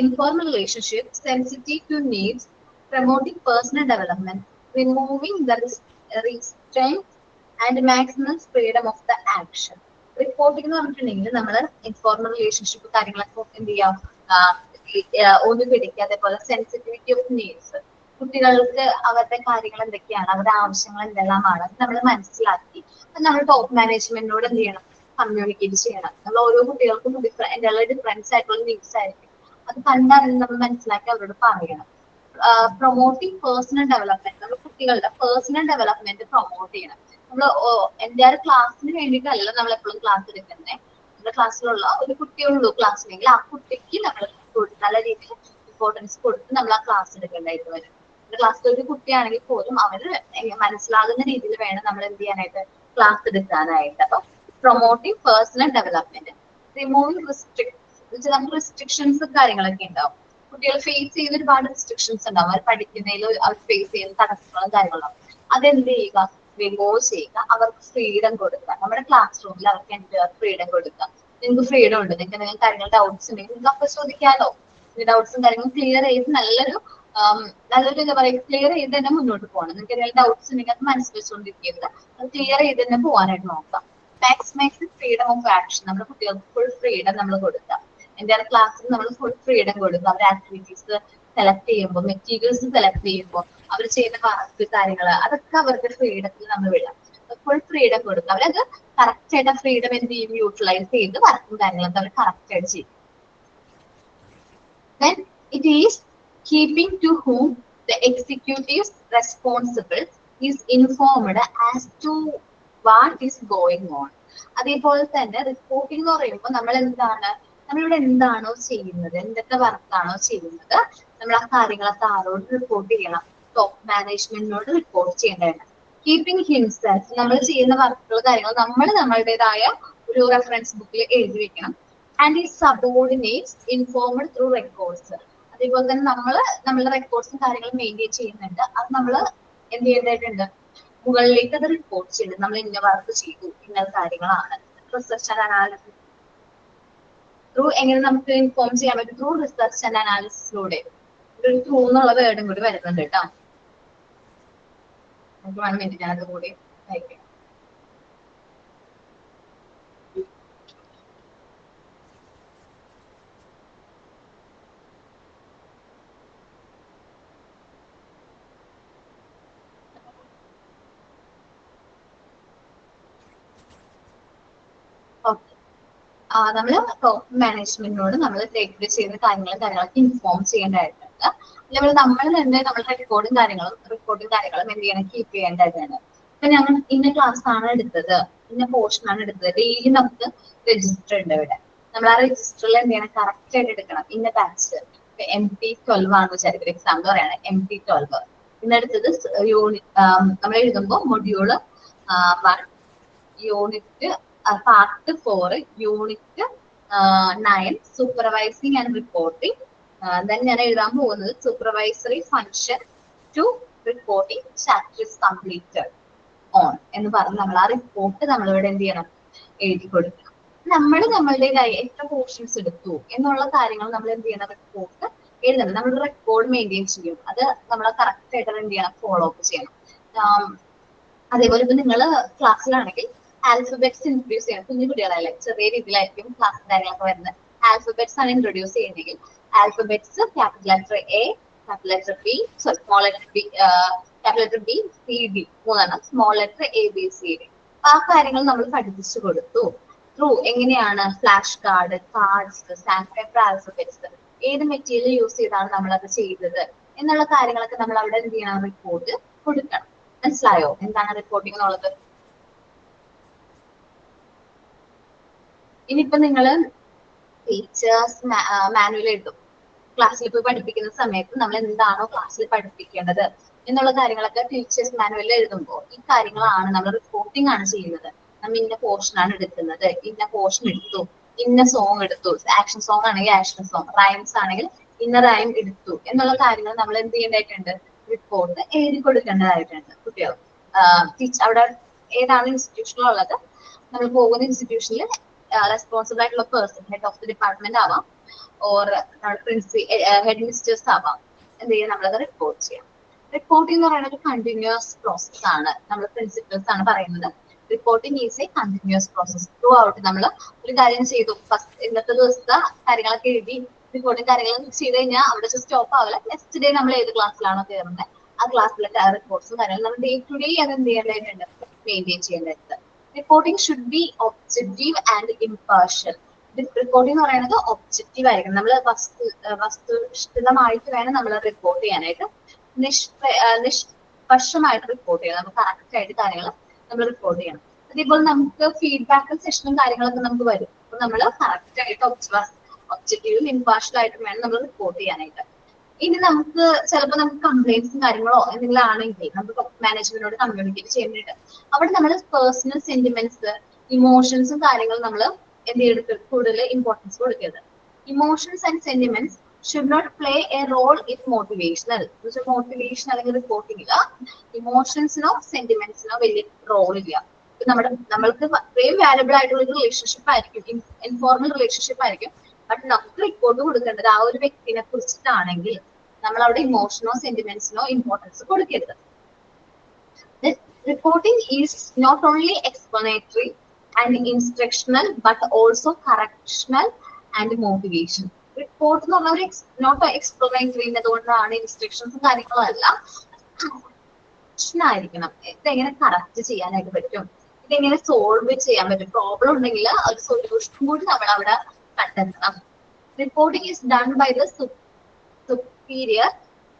informal relationship, sensitive to needs, promoting personal development, removing the restraint and maximum freedom of the action. Reporting എന്ന് പറഞ്ഞിട്ടുണ്ടെങ്കിൽ നമ്മൾ ഇൻഫോർമൽ റിലേഷൻഷിപ്പ് കാര്യങ്ങളൊക്കെ എന്ത് ചെയ്യാം, ഒന്ന് പിടിക്കുക. അതേപോലെ സെൻസിറ്റിവിറ്റി ഓഫ് നീഡ്സ്, കുട്ടികൾക്ക് അവരുടെ കാര്യങ്ങൾ എന്തൊക്കെയാണ്, അവരുടെ ആവശ്യങ്ങൾ എന്തെല്ലാമാണ് നമ്മൾ മനസ്സിലാക്കി നമ്മൾ ടോപ്പ് മാനേജ്മെന്റിനോട് എന്ത് ചെയ്യണം, കമ്മ്യൂണിക്കേറ്റ് ചെയ്യണം. നമ്മൾ ഓരോ കുട്ടികൾക്കും ഡിഫറൻസ് ആയിട്ടുള്ള നീഡ്സ് ആയിരിക്കും, അത് കണ്ടറിഞ്ഞ് നമ്മൾ മനസ്സിലാക്കി അവരോട് പറയണം. പ്രൊമോട്ടിങ് പേഴ്സണൽ ഡെവലപ്മെന്റ്, നമ്മൾ കുട്ടികളുടെ പേഴ്സണൽ ഡെവലപ്മെന്റ് പ്രൊമോട്ട് ചെയ്യണം. നമ്മൾ എൻ്റെ ക്ലാസ്സിന് വേണ്ടിയിട്ടല്ല നമ്മൾ എപ്പോഴും ക്ലാസ് എടുക്കുന്നത്. നമ്മുടെ ക്ലാസ്സിലുള്ള ഒരു കുട്ടിയുള്ളൂ ക്ലാസ്സിലെങ്കിൽ ആ കുട്ടിക്ക് നമ്മൾ നല്ല രീതിയിൽ ഇമ്പോർട്ടൻസ് കൊടുത്ത് നമ്മൾ ആ ക്ലാസ് എടുക്കേണ്ടതായിട്ട് വരും. നമ്മുടെ ക്ലാസ്സിൽ ഒരു കുട്ടിയാണെങ്കിൽ പോലും അവര് മനസ്സിലാകുന്ന രീതിയിൽ വേണം നമ്മൾ എന്ത് ചെയ്യാനായിട്ട്, ക്ലാസ് എടുക്കാനായിട്ട്. അപ്പൊ പ്രൊമോട്ടിങ് പേഴ്സണൽ ഡെവലപ്മെന്റ്, റിമൂവിങ് നമുക്ക് റിസ്ട്രിക്ഷൻസ് കാര്യങ്ങളൊക്കെ ഉണ്ടാവും. കുട്ടികൾ ഫേസ് ചെയ്യുന്ന ഒരുപാട് റിസ്ട്രിക്ഷൻസ് ഉണ്ടാവും. അവർ പഠിക്കുന്നതിൽ അവർ ഫേസ് ചെയ്യുന്ന തടസ്സങ്ങളും കാര്യങ്ങളുണ്ടാവും. അതെന്ത് ചെയ്യുക, റിമൂവ് ചെയ്യുക. അവർക്ക് ഫ്രീഡം കൊടുക്കുക. നമ്മുടെ ക്ലാസ് റൂമിൽ അവർക്ക് എന്ത് ഫ്രീഡം കൊടുക്കുക. നിങ്ങൾക്ക് ഫ്രീഡം ഉണ്ട്, നിങ്ങൾക്ക് കാര്യങ്ങൾ ഡൗട്ട്സ് ഉണ്ടെങ്കിൽ നിങ്ങൾക്ക് അപ്പൊ ചോദിക്കാലോ. ഡൗട്ട്സും കാര്യങ്ങളും ക്ലിയർ ചെയ്ത് നല്ലൊരു എന്താ പറയുക, ക്ലിയർ ചെയ്ത് തന്നെ മുന്നോട്ട് പോകണം. നിങ്ങൾക്ക് എന്തെങ്കിലും ഡൗട്ട്സ് ഉണ്ടെങ്കിൽ അത് മനസ്സിൽ വെച്ചുകൊണ്ടിരിക്കരുത്, അത് ക്ലിയർ ചെയ്ത് തന്നെ പോകാനായിട്ട് നോക്കാം. മാക്സിമൈസ് ഫ്രീഡം ഓഫ് ആക്ഷൻ, നമ്മുടെ കുട്ടികൾക്ക് ഫുൾ ഫ്രീഡം നമ്മൾ കൊടുക്കുക. എൻ്റെ ക്ലാസ്സിൽ നമ്മൾ ഫുൾ ഫ്രീഡം കൊടുക്കുക. അവരുടെ ആക്ടിവിറ്റീസ് സെലക്ട് ചെയ്യുമ്പോൾ, മെറ്റീരിയൽസ് സെലക്ട് ചെയ്യുമ്പോൾ, അവർ ചെയ്യുന്ന വർക്ക് കാര്യങ്ങൾ അതൊക്കെ അവരുടെ ഫ്രീഡത്തിൽ നമ്മൾ വിടാം. ഫുൾ ഫ്രീഡം കൊടുക്കുക. അവരത് കറക്റ്റ് ആയിട്ട് ആ ഫ്രീഡം എന്ത് ചെയ്യും, യൂട്ടിലൈസ് ചെയ്ത് വർക്കും കാര്യങ്ങളൊക്കെ അവർ കറക്റ്റ് ആയിട്ട് ചെയ്യും. Then it is keeping to whom the executives responsible is informed as to what is going on. അതേപോലെ തന്നെ റിപ്പോർട്ടിംഗ് എന്ന് പറയുമ്പോൾ നമ്മൾ എന്താണ്, നമ്മളിവിടെ എന്താണോ ചെയ്യുന്നത്, എന്തൊക്കെ വർക്കാണോ ചെയ്യുന്നത്, നമ്മൾ ആ കാര്യങ്ങളൊക്കെ ആരോട് റിപ്പോർട്ട് ചെയ്യണം, ടോപ്പ് മാനേജ്മെന്റിനോട് റിപ്പോർട്ട് ചെയ്യേണ്ടതാണ്. കീപ്പിംഗ് ഹിംസെൽഫ്, നമ്മൾ ചെയ്യുന്ന വർക്കുകൾ കാര്യങ്ങൾ നമ്മൾ നമ്മളുടേതായ ഒരു റെഫറൻസ് ബുക്കിൽ എഴുതി വെക്കണം. ആൻഡ് ഈ സബോർഡിനേറ്റ്സ് ഇൻഫോർമഡ് ത്രൂ റെക്കോർഡ്സ്, അതേപോലെ തന്നെ നമ്മളുടെ റെക്കോർഡ്സും കാര്യങ്ങളും മെയിൻറ്റെയിൻ ചെയ്യുന്നുണ്ട്. അത് നമ്മൾ എന്ത് ചെയ്യേണ്ടതായിട്ടുണ്ട്, മുകളിലേക്ക് അത് റിപ്പോർട്ട് ചെയ്യുന്നുണ്ട്. നമ്മൾ ഇന്ന വർക്ക് ചെയ്തു, ഇന്ന കാര്യങ്ങളാണ്. റിസർച്ച് ആൻഡ് അനാലിസിസ് ത്രൂ എങ്ങനെ നമുക്ക് ഇൻഫോം ചെയ്യാൻ പറ്റും, ത്രൂ റിസർച്ച് ആൻഡ് അനാലിസിസിലൂടെ. ഒരു ത്രൂ എന്നുള്ള വേർഡും കൂടി വരുന്നുണ്ട് കേട്ടോ. നമുക്ക് 1 മിനിറ്റ് ഞാനത് കൂടി വായിക്കാം. ഓക്കെ, നമ്മൾ ടോപ്പ് മാനേജ്മെന്റിനോട് നമ്മൾ ടേക്ക് ചെയ്യുന്ന കാര്യങ്ങളൊക്കെ ഇൻഫോം ചെയ്യേണ്ടതായിട്ടുണ്ട്. അല്ലെങ്കിൽ നമ്മൾ തന്നെ നമ്മുടെ റിപ്പോർട്ടും കാര്യങ്ങളും എന്ത് ചെയ്യണം, കീപ്പ് ചെയ്യേണ്ടതാണ്. ഇപ്പൊ ഞങ്ങൾ ഇന്ന ക്ലാസ് ആണ് എടുത്തത്, ഇന്ന പോർഷൻ ആണ് എടുത്തത്, ഡെയിലി നമുക്ക് രജിസ്റ്റർ ഉണ്ട് ഇവിടെ. നമ്മൾ ആ രജിസ്റ്ററിൽ എന്ത് ചെയ്യണം, കറക്റ്റ് ആയിട്ട് എടുക്കണം. ഇന്ന ബാച്ച് MT12 ആണെന്ന് വിചാരിക്കും, എക്സാമ്പിൾ പറയാണ് MT12. ഇന്നെടുത്തത് നമ്മൾ എഴുതുമ്പോൾ module 1 unit part 4 unit 9 supervising and reporting. then ഞാൻ എഴുതാൻ പോകുന്നത് supervisory function to reporting chapter is completed on എന്ന് പറഞ്ഞ് നമ്മൾ ആ റിപ്പോർട്ട് നമ്മളിവിടെ എന്ത് ചെയ്യണം, എഴുതി കൊടുക്കണം. നമ്മളുടേതായി എത്ര പോർഷൻസ് എടുത്തു എന്നുള്ള കാര്യങ്ങൾ നമ്മൾ എന്ത് ചെയ്യണം, റിപ്പോർട്ട് എഴുതണം. നമ്മൾ റെക്കോർഡ് മെയിൻറ്റെയിൻ ചെയ്യും. അത് നമ്മൾ കറക്റ്റ് ആയിട്ട് എന്ത് ചെയ്യണം, ഫോളോ അപ്പ് ചെയ്യണം. അതേപോലെ ഇപ്പൊ നിങ്ങൾ ക്ലാസ്സിലാണെങ്കിൽ ആൽഫബറ്റ്സ് ഇൻട്രൊഡ്യൂസ് ചെയ്യണം. കുഞ്ഞു കുട്ടികളല്ലേ, ചെറിയ രീതിയിലായിരിക്കും ക്ലാസ് കാര്യങ്ങളൊക്കെ വരുന്നത്. ആൽഫബറ്റ്സ് ആണ് ഇൻട്രൊഡ്യൂസ് ചെയ്യുന്നതെങ്കിൽ alphabets capital letter A, capital letter B, sorry small letter B, capital letter B, C, D, 3 small letter A, B, C, D. ആ കാര്യങ്ങൾ നമ്മൾ പഠിപ്പിച്ചു കൊടുത്തു. ത്രൂ എങ്ങനെയാണ്, flash cards, sand paper alphabets, ഏത് മെറ്റീരിയൽ യൂസ് ചെയ്താണ് നമ്മൾ അത് ചെയ്തത് എന്നുള്ള കാര്യങ്ങളൊക്കെ നമ്മൾ അവിടെ എന്ത് ചെയ്യണം, റിപ്പോർട്ട് കൊടുക്കണം. മനസ്സിലായോ എന്താണ് റിപ്പോർട്ടിംഗ് എന്നുള്ളത്? ഇനിയിപ്പോ നിങ്ങള് ടീച്ചേഴ്സ് മാനുവൽ എഴുതും. ക്ലാസ്സിൽ പോയി പഠിപ്പിക്കുന്ന സമയത്ത് നമ്മൾ എന്താണോ ക്ലാസ്സിൽ പഠിപ്പിക്കേണ്ടത് എന്നുള്ള കാര്യങ്ങളൊക്കെ ടീച്ചേഴ്സ് മാനുവലിൽ എഴുതുമ്പോൾ ഈ കാര്യങ്ങളാണ് നമ്മൾ റിപ്പോർട്ടിംഗ് ആണ് ചെയ്യുന്നത്. നമ്മൾ ഇന്ന പോർഷൻ ആണ് എടുക്കുന്നത്, ഇന്ന പോർഷൻ എടുത്തു, ഇന്ന സോങ് എടുത്തു, ആക്ഷൻ സോങ് ആണെങ്കിൽ ആക്ഷൻ സോങ്, റൈംസ് ആണെങ്കിൽ ഇന്ന റൈം എടുത്തു എന്നുള്ള കാര്യങ്ങൾ നമ്മൾ എന്ത് ചെയ്യേണ്ടതായിട്ടുണ്ട്, റിപ്പോർട്ട് എഴുതി കൊടുക്കേണ്ടതായിട്ടുണ്ട്. കുട്ടികൾ അവിടെ ഏതാണ് ഇൻസ്റ്റിറ്റ്യൂഷനിലുള്ളത്, നമ്മൾ പോകുന്ന ഇൻസ്റ്റിറ്റ്യൂഷനിൽ റെസ്പോൺസിബിൾ ആയിട്ടുള്ള person, head of the department ആവാം, ഓർ ഹെഡ് മിനിസ്റ്റേഴ്സ് ആവാം, എന്ത് ചെയ്യാം, നമ്മളത് റിപ്പോർട്ട് ചെയ്യാം. റിപ്പോർട്ടിംഗ് എന്ന് പറയുന്നത് ഒരു കണ്ടിന്യൂസ് പ്രോസസ് ആണ്. നമ്മൾ പ്രിൻസിപ്പിൾസ് ആണ് പറയുന്നത്. Reporting is A continuous process. Through out നമ്മൾ ഒരു കാര്യം ചെയ്തു, ഫസ്റ്റ് ഇന്നത്തെ ദിവസത്തെ കാര്യങ്ങളൊക്കെ എഴുതി റിപ്പോർട്ടിംഗ് കാര്യങ്ങൾ ചെയ്ത് കഴിഞ്ഞാൽ അവിടെ സ്റ്റോപ്പ് ആവില്ല. നെക്സ്റ്റ് ഡേ നമ്മൾ ഏത് ക്ലാസ്സിലാണോ കയറുന്നത് ആ ക്ലാസ്സിലെ റിപ്പോർട്ട്സും കാര്യങ്ങളും നമ്മൾ ഡേ ടു ഡേ അത് എന്ത് ചെയ്യേണ്ടതായിട്ടുണ്ട്, മെയിൻറ്റെയിൻ ചെയ്യേണ്ടത്. Reporting should be objective and impartial. Reporting എന്ന് പറയുന്നത് ഒബ്ജക്റ്റീവ് ആയിരിക്കണം. നമ്മൾ വസ്തുനിഷ്ഠിതമായിട്ട് വേണം നമ്മൾ റിപ്പോർട്ട് ചെയ്യാനായിട്ട്. നിഷ്പക്ഷമായിട്ട് റിപ്പോർട്ട് ചെയ്യണം. നമുക്ക് കറക്റ്റ് ആയിട്ട് കാര്യങ്ങൾ നമ്മൾ റിപ്പോർട്ട് ചെയ്യണം. അതേപോലെ നമുക്ക് ഫീഡ്ബാക്കും സെഷനും കാര്യങ്ങളൊക്കെ നമുക്ക് വരും. അപ്പൊ നമ്മൾ കറക്റ്റ് ആയിട്ട് ഒബ്ജക്റ്റീവും ഇംപാർഷ്യൽ ആയിട്ടും വേണം നമ്മൾ റിപ്പോർട്ട് ചെയ്യാനായിട്ട്. ഇനി നമുക്ക് ചിലപ്പോൾ നമുക്ക് കംപ്ലൈന്റ്സും കാര്യങ്ങളോ എന്തെങ്കിലും ആണെങ്കിൽ നമുക്ക് മാനേജ്മെന്റിനോട് കമ്മ്യൂണിക്കേറ്റ് ചെയ്യാനായിട്ട് അവിടെ നമ്മൾ പേഴ്സണൽ സെന്റിമെന്റ്സ്, ഇമോഷൻസും കാര്യങ്ങളും നമ്മൾ എന്ത് ചെയ്തെടുത്ത് കൂടുതൽ ഇമ്പോർട്ടൻസ് കൊടുക്കരുത്. Emotions and sentiments should not play a role in motivational. Motivation അല്ലെങ്കിൽ റിപ്പോർട്ടിംഗിൽ ഇമോഷൻസിനോ സെന്റിമെന്റ്സിനോ വലിയ റോൾ ഇല്ല. നമ്മൾക്ക് അത്രയും വാല്യബിൾ ആയിട്ടുള്ള ഒരു റിലേഷൻഷിപ്പ് ആയിരിക്കും, ഇൻഫോർമൽ റിലേഷൻഷിപ്പ് ആയിരിക്കും. ബട്ട് നമുക്ക് റിപ്പോർട്ട് കൊടുക്കേണ്ടത് ആ ഒരു വ്യക്തിനെ കുറിച്ചിട്ടാണെങ്കിൽ നമ്മൾ അവിടെ ഇമോഷനോ സെന്റിമെന്റ്സിനോ ഇമ്പോർട്ടൻസ് കൊടുക്കരുത്. Reporting is not only explanatory and instructional but also correctional and motivation. Report എന്ന് പറഞ്ഞാൽ നോട്ട് എക്സ്പ്ലനേറ്ററി, അതുകൊണ്ടാണ് ഇൻസ്ട്രക്ഷൻസും കാര്യങ്ങളും അല്ല, ആയിരിക്കണം. ഇതെങ്ങനെ കറക്റ്റ് ചെയ്യാനായിട്ട് പറ്റും, ഇതെങ്ങനെ സോൾവ് ചെയ്യാൻ പറ്റും, പ്രോബ്ലം ഉണ്ടെങ്കിൽ ഒരു സൊല്യൂഷൻ കൂടി നമ്മൾ അവിടെ കണ്ടെത്തണം. Reporting is done by the superior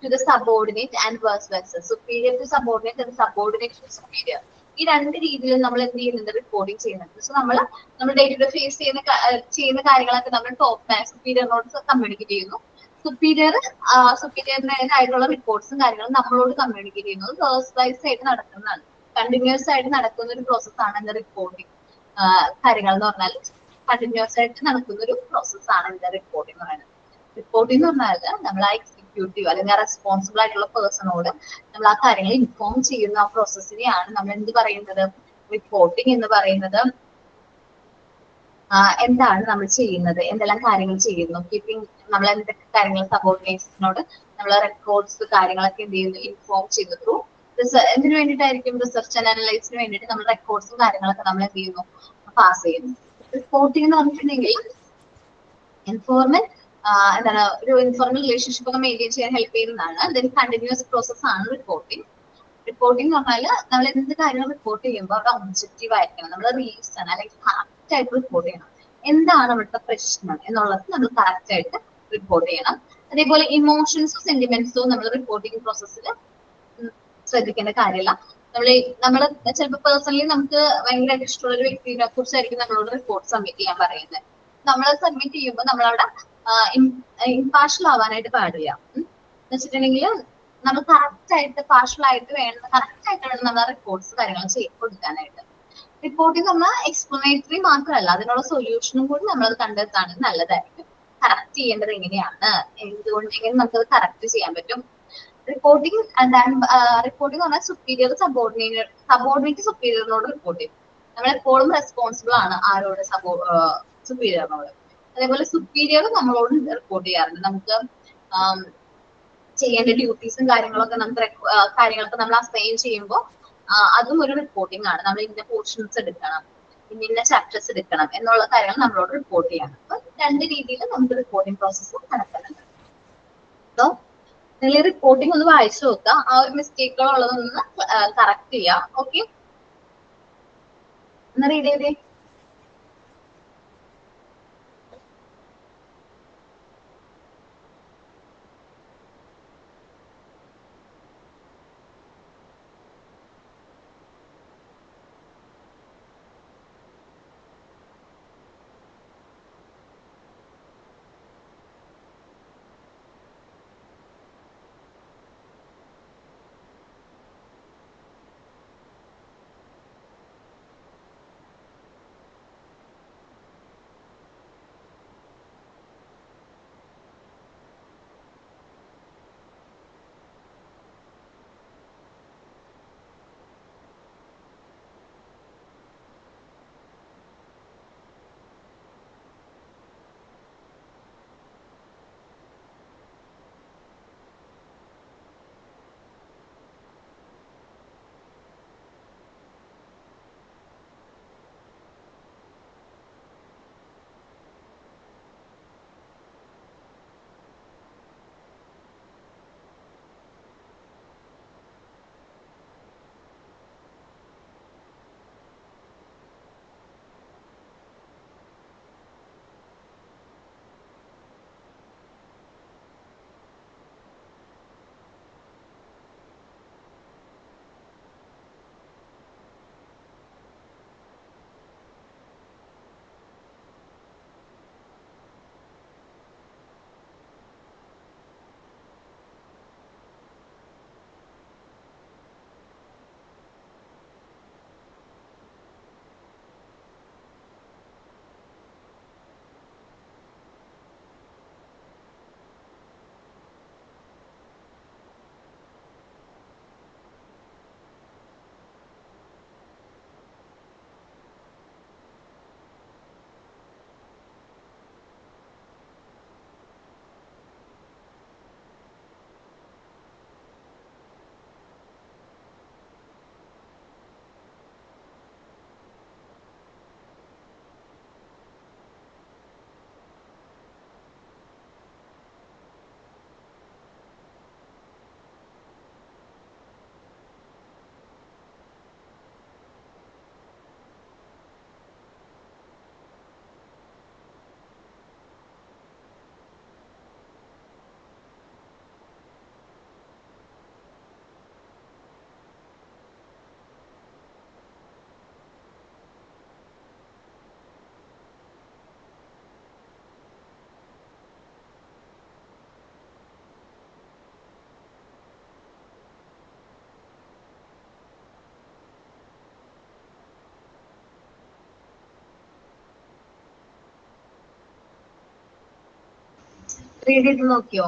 to the subordinate and vice versa. Superior to subordinate and subordinate to superior. ഈ രണ്ട് രീതിയിൽ നമ്മൾ എന്ത് ചെയ്യുന്നുണ്ട്, റിപ്പോർട്ടിംഗ് ചെയ്യുന്നുണ്ട്. സോ നമ്മൾ ഡേ ടു ഡേ ഫേസ് ചെയ്യുന്ന കാര്യങ്ങളൊക്കെ നമ്മൾ ടോപ്പ് സുപ്പീരിയറിനോട് കമ്മ്യൂണിക്കേറ്റ് ചെയ്യുന്നു. സുപ്പീരിയറിനായിട്ടുള്ള റിപ്പോർട്ട്സും കാര്യങ്ങളും നമ്മളോട് കമ്മ്യൂണിക്കേറ്റ് ചെയ്യുന്നത് വേഴ്സ് വൈസ് ആയിട്ട് നടക്കുന്നതാണ്. കണ്ടിന്യൂസ് ആയിട്ട് നടക്കുന്ന ഒരു പ്രോസസ്സാണ് എന്താ റിപ്പോർട്ടിംഗ് കാര്യങ്ങൾ എന്ന് പറഞ്ഞാൽ. കണ്ടിന്യൂസ് ആയിട്ട് നടക്കുന്ന ഒരു പ്രോസസ്സാണ് എന്താ റിപ്പോർട്ടിംഗ് എന്ന് പറയുന്നത്. റിപ്പോർട്ടിംഗ് എന്ന് പറഞ്ഞാൽ നമ്മൾ ആ എക്സിക്യൂട്ടീവ് അല്ലെങ്കിൽ റെസ്പോൺസിബിൾ ആയിട്ടുള്ള പേഴ്സണോട് നമ്മൾ ആ കാര്യങ്ങൾ ഇൻഫോം ചെയ്യുന്ന ആ പ്രോസസ്സിനെയാണ് നമ്മൾ എന്ത് പറയുന്നത്, റിപ്പോർട്ടിംഗ് എന്ന് പറയുന്നത്. എന്താണ് നമ്മൾ ചെയ്യുന്നത്, എന്തെല്ലാം കാര്യങ്ങൾ ചെയ്യുന്നു, കീപ്പിംഗ് നമ്മൾ എന്തൊക്കെ കാര്യങ്ങൾ സബോർഡിനേറ്റ്സിനോട് നമ്മൾ റെക്കോർഡ്സ് കാര്യങ്ങളൊക്കെ എന്ത് ചെയ്യുന്നു, ഇൻഫോം ചെയ്യുന്നു. ത്രൂ എന്തിനു വേണ്ടിയിട്ടായിരിക്കും, റിസർച്ച് ആൻഡ് അനലൈസിന് വേണ്ടിയിട്ട് നമ്മൾ റെക്കോർഡ്സും കാര്യങ്ങളൊക്കെ നമ്മൾ എന്ത് ചെയ്യുന്നു, പാസ് ചെയ്യുന്നു. റിപ്പോർട്ടിംഗ് എന്ന് പറഞ്ഞിട്ടുണ്ടെങ്കിൽ ഇൻഫോർമൽ എന്താണ് ഒരു ഇൻഫോർമൽ റിലേഷൻഷിപ്പ് ഒക്കെ മെയിൻറ്റെയിൻ ചെയ്യാൻ ഹെൽപ്പ് ചെയ്യുന്നതാണ്. ദെൻ കണ്ടിന്യൂസ് പ്രോസസ് ആണ് റിപ്പോർട്ടിംഗ്. റിപ്പോർട്ടിംഗ് എന്ന് പറഞ്ഞാൽ നമ്മൾ എന്ത് കാര്യങ്ങൾ റിപ്പോർട്ട് ചെയ്യുമ്പോൾ അവിടെ ഒബ്ജക്റ്റീവ് ആയിരിക്കണം. നമ്മൾ റീസൺ അല്ലെങ്കിൽ കറക്റ്റ് ആയിട്ട് റിപ്പോർട്ട് ചെയ്യണം. എന്താണ് അവിടുത്തെ പ്രശ്നം എന്നുള്ളത് നമ്മൾ കറക്റ്റ് ആയിട്ട് റിപ്പോർട്ട് ചെയ്യണം. അതേപോലെ ഇമോഷൻസും സെന്റിമെന്റ്സും നമ്മൾ റിപ്പോർട്ടിംഗ് പ്രോസസ്സിൽ ശ്രദ്ധിക്കേണ്ട കാര്യമില്ല. നമ്മൾ ചിലപ്പോൾ പേഴ്സണലി നമുക്ക് ഭയങ്കരമായിട്ട് ഇഷ്ടമുള്ള ഒരു വ്യക്തിനെ കുറിച്ചായിരിക്കും നമ്മളോട് റിപ്പോർട്ട് സബ്മിറ്റ് ചെയ്യാൻ പറയുന്നത്. നമ്മൾ സബ്മിറ്റ് ചെയ്യുമ്പോൾ നമ്മളവിടെ ഇംപാർഷ്യൽ ആവാനായിട്ട് പാടില്ല. എന്ന് വെച്ചിട്ടുണ്ടെങ്കിൽ നമ്മൾ കറക്റ്റ് ആയിട്ട് പാർഷ്യൽ ആയിട്ട് വേണം, കറക്റ്റ് ആയിട്ട് വേണം നമ്മൾ റിപ്പോർട്ട്സ് കാര്യങ്ങൾ ചെയ്ത് കൊടുക്കാനായിട്ട്. റിപ്പോർട്ടിംഗ് പറഞ്ഞാൽ എക്സ്പ്ലനേറ്ററി മാത്രമല്ല, അതിനുള്ള സൊല്യൂഷനും കൂടി നമ്മളത് കണ്ടെത്താണെങ്കിൽ നല്ലതായിരിക്കും. കറക്റ്റ് ചെയ്യേണ്ടത് എങ്ങനെയാണ്, എന്തുകൊണ്ട് എങ്ങനെ നമുക്കത് കറക്റ്റ് ചെയ്യാൻ പറ്റും. റിപ്പോർട്ടിംഗ് റിപ്പോർട്ടിംഗ് പറഞ്ഞാൽ സുപ്പീരിയർ സബോർഡിനേറ്റ് സുപ്പീരിയറിനോട് റിപ്പോർട്ട് ചെയ്യും. നമ്മൾ എപ്പോഴും റെസ്പോൺസിബിൾ ആണ് ആരോട്, സുപ്പീരിയറിനോട്. അതേപോലെ സുപ്പീരിയർ നമ്മളോട് റിപ്പോർട്ട് ചെയ്യാറുണ്ട്. നമുക്ക് ചെയ്യേണ്ട ഡ്യൂട്ടീസും കാര്യങ്ങളൊക്കെ കാര്യങ്ങളൊക്കെ നമ്മൾ അസൈൻ ചെയ്യുമ്പോൾ അതും ഒരു റിപ്പോർട്ടിംഗ് ആണ്. നമ്മൾ ഇന്ന പോർഷൻസ് എടുക്കണം, ഇന്ന ചാപ്റ്റേഴ്സ് എടുക്കണം എന്നുള്ള കാര്യങ്ങൾ നമ്മളോട് റിപ്പോർട്ട് ചെയ്യണം. അപ്പൊ രണ്ട് രീതിയിൽ നമുക്ക് റിപ്പോർട്ടിംഗ് പ്രോസസ്സ് നടക്കുന്നുണ്ട്. സോ നിങ്ങൾ റിപ്പോർട്ടിംഗ് ഒന്ന് വായിച്ചു നോക്കുക, ആ ഒരു മിസ്റ്റേക്കുകൾ ഉള്ളതൊന്ന് കറക്റ്റ് ചെയ്യാം. ഓക്കെ, ഒന്ന് റീഡ് ചെയ്തേ. റീഡ് ചെയ്ത് നോക്കിയോ?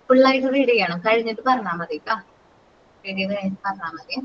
ഫുള്ളായിട്ട് റീഡ് ചെയ്യണം, കഴിഞ്ഞിട്ട് പറഞ്ഞാൽ മതി കേട്ടോ. റീഡ് ചെയ്ത് കഴിഞ്ഞിട്ട് പറഞ്ഞാൽ മതി.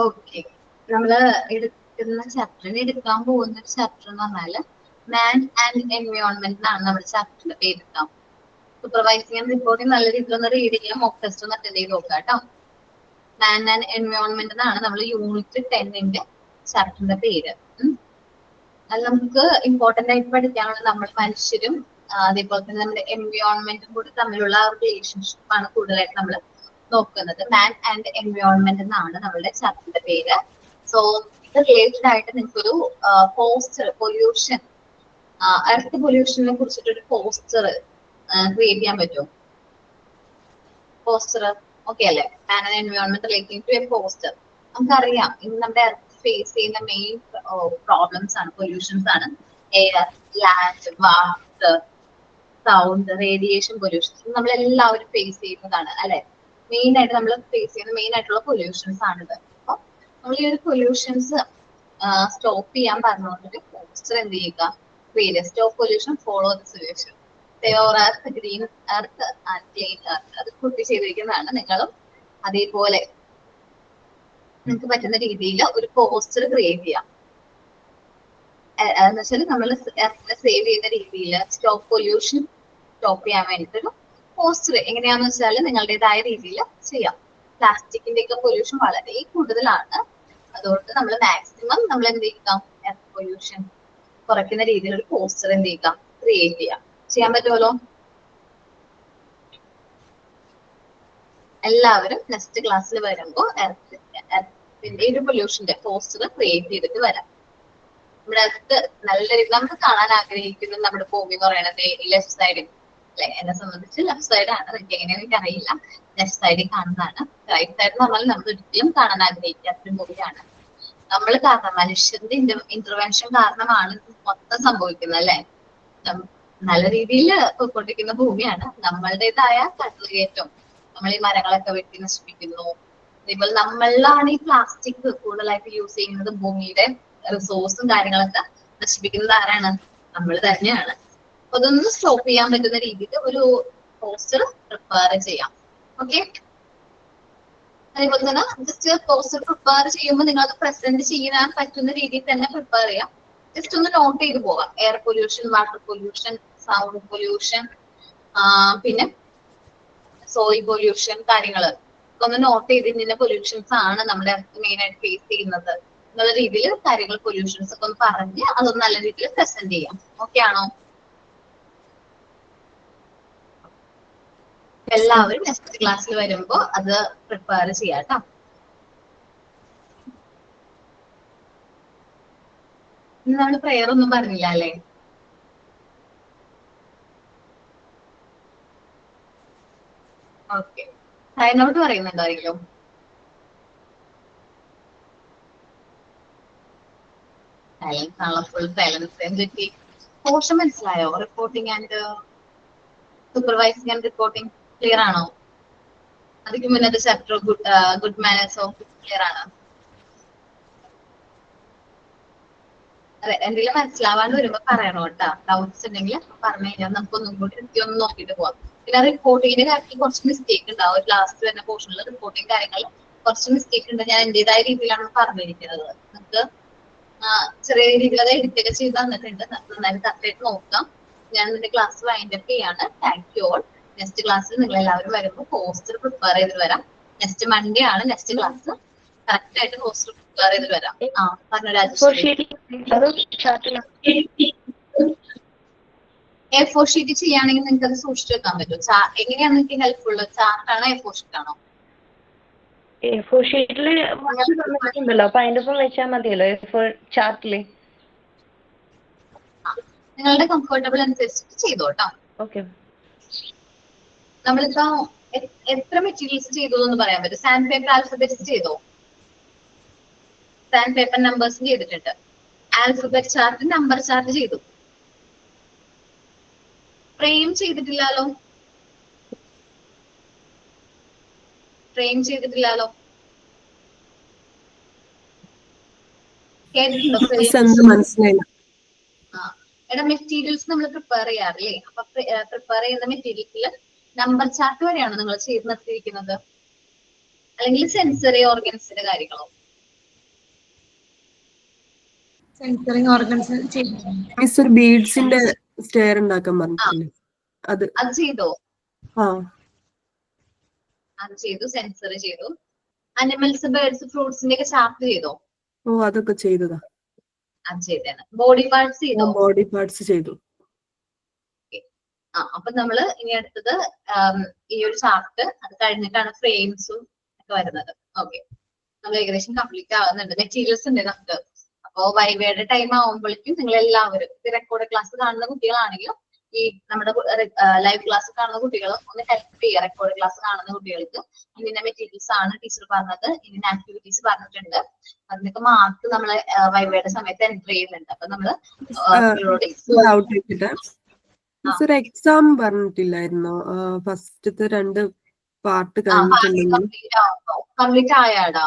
ഓക്കെ, നമ്മള് എടുക്കുന്ന ചാപ്റ്ററിന് എടുക്കാൻ പോകുന്ന ഒരു ചാപ്റ്റർ എന്ന് പറഞ്ഞാല് മാൻ ആൻഡ് എൻവയോൺമെന്റ് എന്നാണ് നമ്മുടെ ചാപ്റ്ററിന്റെ പേര്. സൂപ്പർവൈസിംഗ് ആൻഡ് റിപ്പോർട്ടിംഗ് നല്ല രീതിയിൽ ഒന്ന് റീഡ് ചെയ്യാം, മോക്ക് ടെസ്റ്റ് ഒന്ന് അറ്റൻഡ് ചെയ്ത് നോക്കാം കേട്ടോ. മാൻ ആൻഡ് എൻവയോൺമെന്റ് എന്നാണ് നമ്മൾ യൂണിറ്റ് 10ന്റെ ചാപ്റ്ററിന്റെ പേര്. അത് നമുക്ക് ഇമ്പോർട്ടന്റ് ആയിട്ട് പഠിക്കാനുള്ള നമ്മൾ മനുഷ്യരും അതേപോലെ തന്നെ നമ്മുടെ എൻവയോൺമെന്റും കൂടി തമ്മിലുള്ള റിലേഷൻഷിപ്പ് ആണ് കൂടുതലായിട്ട് നമ്മൾ നോക്കുന്നത്. മാൻ ആൻഡ് എൻവയോൺമെന്റ് എന്നാണ് നമ്മളുടെ ചാപ്റ്ററിന്റെ പേര്. സോ ഇത് റിലേറ്റഡ് ആയിട്ട് നിങ്ങൾക്കൊരു പോസ്റ്റർ പൊല്യൂഷൻ, എർത്ത് പൊല്യൂഷനെ കുറിച്ചിട്ടൊരു പോസ്റ്റർ ക്രിയേറ്റ് ചെയ്യാൻ പറ്റുമോ? പോസ്റ്റർ ഓക്കെ അല്ലേ? Man and environment relating to a poster. നമുക്കറിയാം ഇന്ന് നമ്മുടെ എർത്ത് ഫേസ് ചെയ്യുന്ന മെയിൻ പ്രോബ്ലംസ് ആണ്, പൊല്യൂഷൻസ് ആണ്. Air, land, water, sound, radiation pollution നമ്മളെല്ലാവരും ഫേസ് ചെയ്യുന്നതാണ് അല്ലെ. മെയിൻ ആയിട്ട് നമ്മൾ ഫേസ് ചെയ്യുന്ന മെയിൻ ആയിട്ടുള്ള പൊല്യൂഷൻസ് ആണിത്. അപ്പൊ നമ്മൾ ഈ ഒരു പൊല്യൂഷൻസ് സ്റ്റോപ്പ് ചെയ്യാൻ പറഞ്ഞുകൊണ്ടിട്ട് പോസ്റ്റർ എന്ത് ചെയ്യുക? Stop pollution, follow the solution, save earth, green earth and clean earth. അത് കുട്ടി ചെയ്തിരിക്കുന്നതാണ്. നിങ്ങളും അതേപോലെ നിങ്ങൾക്ക് പറ്റുന്ന രീതിയിൽ ഒരു പോസ്റ്റർ ക്രിയേറ്റ് ചെയ്യാം. എന്ന് വെച്ചാൽ നമ്മൾ സേവ് ചെയ്യുന്ന രീതിയിൽ സ്റ്റോപ്പ് പൊല്യൂഷൻ സ്റ്റോപ്പ് ചെയ്യാൻ വേണ്ടിയിട്ടൊരു പോസ്റ്റർ എങ്ങനെയാന്ന് വെച്ചാൽ നിങ്ങളുടേതായ രീതിയിൽ ചെയ്യാം. പ്ലാസ്റ്റിക്കിന്റെ ഒക്കെ പൊല്യൂഷൻ വളരെ കൂടുതലാണ്. അതുകൊണ്ട് നമ്മൾ മാക്സിമം നമ്മൾ എന്ത് ചെയ്യാം? എയർ പൊല്യൂഷൻ കുറയ്ക്കുന്ന രീതിയിൽ ഒരു പോസ്റ്റർ എന്ത് ചെയ്യാം? ക്രിയേറ്റ് ചെയ്യാൻ പറ്റുമല്ലോ. എല്ലാവരും നെക്സ്റ്റ് ക്ലാസ്സിൽ വരുമ്പോൾ എർത്തിന്റെ ഒരു പൊല്യൂഷന്റെ പോസ്റ്റർ ക്രിയേറ്റ് ചെയ്തിട്ട് വരാം. നമ്മുടെ അടുത്ത് നല്ല രീതിയിൽ നമുക്ക് കാണാൻ ആഗ്രഹിക്കുന്നത് നമ്മുടെ ഭൂമി എന്ന് പറയുന്നത് ലെഫ്റ്റ് സൈഡിൽ അല്ലെ. എന്നെ സംബന്ധിച്ച് ലെഫ്റ്റ് സൈഡ് ആണ്, എനിക്ക് എങ്ങനെയാണെന്ന് എനിക്കറിയില്ല. ലെഫ്റ്റ് സൈഡിൽ കാണുന്നതാണ്. റൈറ്റ് സൈഡ് എന്ന് പറഞ്ഞാൽ നമ്മൾ ഒരിക്കലും കാണാൻ ആഗ്രഹിക്കാത്തൊരു ഭൂമിയാണ്. നമ്മൾ കാരണം മനുഷ്യന്റെ ഇന്റർവെൻഷൻ കാരണമാണ് മൊത്തം സംഭവിക്കുന്നത് അല്ലെ. നല്ല രീതിയിൽ പൊയ്ക്കൊണ്ടിരിക്കുന്ന ഭൂമിയാണ്. നമ്മളുടേതായ കടന്നുകയറ്റം, നമ്മൾ ഈ മരങ്ങളൊക്കെ വെട്ടി നശിപ്പിക്കുന്നു. അതേപോലെ നമ്മളിലാണ് ഈ പ്ലാസ്റ്റിക് കൂടുതലായിട്ട് യൂസ് ചെയ്യുന്നത്. ഭൂമിയുടെ റിസോഴ്സും കാര്യങ്ങളൊക്കെ നശിപ്പിക്കുന്നത് ആരാണ്? നമ്മൾ തന്നെയാണ്. അപ്പൊ അതൊന്ന് സ്റ്റോപ്പ് ചെയ്യാൻ പറ്റുന്ന രീതിയിൽ ഒരു പോസ്റ്റർ പ്രിപ്പയർ ചെയ്യാം. ഓക്കെ, അതേപോലെ തന്നെ ജസ്റ്റ് പോസ്റ്റർ പ്രിപ്പയർ ചെയ്യുമ്പോൾ നിങ്ങൾ അത് പ്രസന്റ് ചെയ്യാൻ പറ്റുന്ന രീതിയിൽ തന്നെ പ്രിപ്പയർ ചെയ്യാം. ജസ്റ്റ് ഒന്ന് നോട്ട് ചെയ്ത് പോകാം. Air pollution, water pollution, sound pollution, പിന്നെ സോയിൽ പൊല്യൂഷൻ കാര്യങ്ങൾ ഒന്ന് നോട്ട് ചെയ്ത് ഇന്ന പൊല്യൂഷൻസ് ആണ് നമ്മുടെ മെയിൻ ആയിട്ട് ഫേസ് ചെയ്യുന്നത് എന്നുള്ള രീതിയിൽ കാര്യങ്ങൾ, പൊല്യൂഷൻസ് ഒക്കെ ഒന്ന് പറഞ്ഞ് അതൊന്ന് നല്ല രീതിയിൽ പ്രസന്റ് ചെയ്യാം. ഓക്കെ ആണോ? എല്ലാവരും നെക്സ്റ്റ് ക്ലാസ്സിൽ വരുമ്പോ അത് പ്രിപ്പയർ ചെയ്യാം കേട്ടോ. ഇന്ന് നമ്മൾ പ്രെയർ ഒന്നും പറഞ്ഞില്ല അല്ലേ? ഓക്കെ, സൈൻ ഔട്ട് പറയുന്നുണ്ടോ ആരെങ്കിലും? സൈലൻസ് ആണല്ലോ, ഫുൾ സൈലൻസ്. എന്തൊക്കെ പോർഷൻ മനസ്സിലായോ? Reporting and supervising and reporting clear ആണോ? അതിന് മുന്നത്തെ chapter good manners of clear ആണ്? അതെ, എന്തെങ്കിലും മനസ്സിലാവാണ്ട് വരുമ്പോ പറയണോ കേട്ടോ. ഡൗട്ട്സ് ഉണ്ടെങ്കിൽ പറഞ്ഞു കഴിഞ്ഞാൽ നമുക്കൊന്നും കൂടി ഒന്ന് നോക്കിയിട്ട് പോവാം. പിന്നെ റിപ്പോർട്ടിങ്ങിന്റെ കാര്യത്തിൽ കുറച്ച് മിസ്റ്റേക്ക് ഉണ്ടാവും. ലാസ്റ്റ് വരുന്ന പോർഷനിൽ റിപ്പോർട്ടിംഗ് കാര്യങ്ങൾ കുറച്ച് മിസ്റ്റേക്ക് ഉണ്ട്. ഞാൻ എന്റേതായ രീതിയിലാണ് പറഞ്ഞിരിക്കുന്നത്. നമുക്ക് ചെറിയ രീതിയിൽ അത് എഡിറ്റ് ഒക്കെ ചെയ്ത് തന്നിട്ടുണ്ട്. നന്നായിട്ട് കറക്റ്റായിട്ട് നോക്കാം. ഞാൻ നിന്റെ ക്ലാസ് വൈൻഡ് അപ്പ് ചെയ്യാണ്. Thank you all. നെക്സ്റ്റ് ക്ലാസ്സിൽ നിങ്ങൾ എല്ലാവരും വരുമ്പോൾ പോസ്റ്റർ പ്രിപ്പയർ ചെയ്ത് വരാം. നെക്സ്റ്റ് മൺഡേ ആണ് നെക്സ്റ്റ് ക്ലാസ്. കറക്റ്റ് ആയിട്ട് പോസ്റ്റർ പ്രിപ്പയർ ചെയ്ത് വരാം. പറഞ്ഞു രാജേശ്വരി. A4 ഷീറ്റ് ചെയ്യുകയാണെങ്കിൽ നിങ്ങൾക്ക് അത് സൂക്ഷിച്ചു വെക്കാൻ പറ്റും. എങ്ങനെയാണ് നിങ്ങൾക്ക് ഹെൽപ്ഫുൾ? ചാർട്ടാണോ A4 ഷീറ്റാണോ? A4 ഷീറ്റില് ഉണ്ടല്ലോ, അപ്പൊ അതിന്റെ ഒപ്പം വെച്ചാൽ മതിയല്ലോ A4 ചാർട്ടില്. നിങ്ങളുടെ കംഫർട്ടബിൾ അനുസരിച്ചിട്ട് ചെയ്തോട്ടോ. ഓക്കെ. നമ്മളിപ്പോ എത്ര മെറ്റീരിയൽസ് ചെയ്തു എന്ന് പറയാൻ പറ്റും? സാൻഡ് പേപ്പർ ആൽഫബറ്റ്സ് ചെയ്തോ? സാൻഡ് പേപ്പർ നമ്പേഴ്സ് ചെയ്തിട്ടുണ്ട്. ആൽഫബറ്റ് ചാർട്ട്, നമ്പർ ചാർട്ട് ചെയ്തു. ഫ്രെയിം ചെയ്തിട്ടില്ലല്ലോ? ഫ്രെയിം ചെയ്തിട്ടില്ലല്ലോ? കേട്ടിട്ടുണ്ടോ? മനസ്സിലായില്ല. എടാ, മെറ്റീരിയൽസ് നമ്മൾ പ്രിപ്പയർ ചെയ്യാറില്ലേ? അപ്പൊ പ്രിപ്പയർ ചെയ്യുന്ന മെറ്റീരിയൽസിൽ നമ്പർ ചാർട്ട് വരെയാണോ നിങ്ങൾ ചെയ്ത് നിർത്തിയിരിക്കുന്നത്? അല്ലെങ്കിൽ സെൻസറി ഓർഗൻസിന്റെ കാര്യങ്ങളോ? സെൻസറി ഓർഗൻസ് മിസ്റ്റർ ബീഡ്സിന്റെ സ്റ്റെയർ ഉണ്ടാക്കാൻ പറഞ്ഞിട്ടില്ലേ? അത് ചെയ്തോ? ആ, അത് ചെയ്തു. സെൻസറി ചെയ്തു. അനിമൽസ്, ബേർഡ്സ്, ഫ്രൂട്ട്സിന്റെ ഒക്കെ ചാർട്ട് ചെയ്തോ? ഓ, അതൊക്കെ ചെയ്തതാ. അത് ചെയ്തേനെ. ബോഡി പാർട്സ് ചെയ്തോ? ബോഡി പാർട്സ് ചെയ്തു. അപ്പൊ നമ്മള് ഇനി അടുത്തത് ഈ ഒരു ചാർട്ട്, അത് കഴിഞ്ഞിട്ടാണ് ഫ്രെയിംസും ഒക്കെ വരുന്നത്. ഓക്കെ, നമ്മൾ ഏകദേശം കംപ്ലീറ്റ് ആവുന്നുണ്ട്. മെറ്റീരിയൽസ് ഉണ്ട് നമുക്ക്. അപ്പോ വൈവയുടെ ടൈം ആവുമ്പോഴേക്കും നിങ്ങൾ എല്ലാവരും റെക്കോർഡ് ക്ലാസ് കാണുന്ന കുട്ടികളാണെങ്കിലും ഈ നമ്മുടെ ലൈവ് ക്ലാസ് കാണുന്ന കുട്ടികളും ഒന്ന് ഹെൽപ്പ് ചെയ്യുക. റെക്കോർഡ് ക്ലാസ് കാണുന്ന കുട്ടികൾക്ക് ഇന്ന മെറ്റീരിയൽസ് ആണ് ടീച്ചർ പറഞ്ഞത്, ഇന്ന ആക്ടിവിറ്റീസ് പറഞ്ഞിട്ടുണ്ട്, അതിനൊക്കെ മാർക്ക് നമ്മള് വൈവയുടെ സമയത്ത് എൻറ്റർ ചെയ്യുന്നുണ്ട്. അപ്പൊ നമ്മള് എക്സാം പറഞ്ഞിട്ടില്ലായിരുന്നോ? ഫസ്റ്റത്തെ 2 പാർട്ട് കഴിഞ്ഞിട്ടുണ്ടെങ്കിൽ കംപ്ലീറ്റ് ആയാടാ?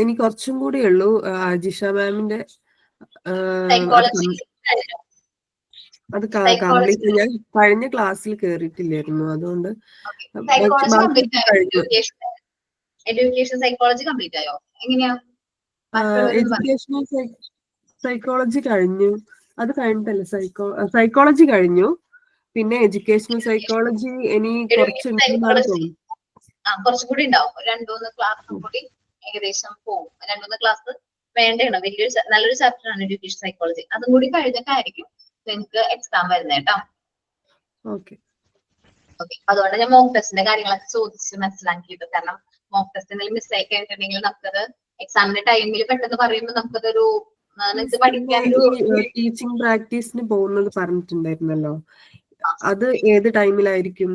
ഇനി കുറച്ചും കൂടി ഉള്ളൂ. ജിഷ മാമിന്റെ അത് കംപ്ലീറ്റ് ഞാൻ കഴിഞ്ഞ ക്ലാസ്സിൽ കേറിയിട്ടില്ലായിരുന്നു. അതുകൊണ്ട് എഡ്യൂക്കേഷൻ സൈക്കോളജി കംപ്ലീറ്റ് ആയോ? എങ്ങനെയാ? എഡ്യൂക്കേഷണൽ സൈക്കോളജി കഴിഞ്ഞു. അത് കഴിഞ്ഞിട്ടല്ലേ സൈക്കോളജി കഴിഞ്ഞു. പിന്നെ എഡ്യൂക്കേഷണൽ സൈക്കോളജി ഇനി കുറച്ചും കൂടി ഉണ്ടാവും. 2-3 ക്ലാസ് കൂടി ഏകദേശം പോകും. 2-3 ക്ലാസ് വേണ്ടതാണ്. വലിയൊരു നല്ലൊരു ചാപ്റ്റർ ആണ് എഡ്യൂക്കേഷൻ സൈക്കോളജി. അതും കൂടി കഴിഞ്ഞിട്ടായിരിക്കും നിങ്ങൾക്ക് എക്സാം വരുന്നത് കേട്ടോ. ഓക്കെ. അതുകൊണ്ട് ഞാൻ മോക്ക് ടെസ്റ്റിന്റെ കാര്യങ്ങളൊക്കെ ചോദിച്ച് മനസ്സിലാക്കിയത്. കാരണം മോക്ക് ടെസ്റ്റ് എന്തെങ്കിലും മിസ്സായി കഴിഞ്ഞിട്ടുണ്ടെങ്കിൽ നമുക്കത് എക്സാമിന്റെ ടൈമിൽ പെട്ടെന്ന് പറയുമ്പോൾ നമുക്കതൊരു ടീച്ചിങ് പ്രാക്ടീസിന് പോകുന്നത് പറഞ്ഞിട്ടുണ്ടായിരുന്നല്ലോ. അത് ഏത് ടൈമിലായിരിക്കും?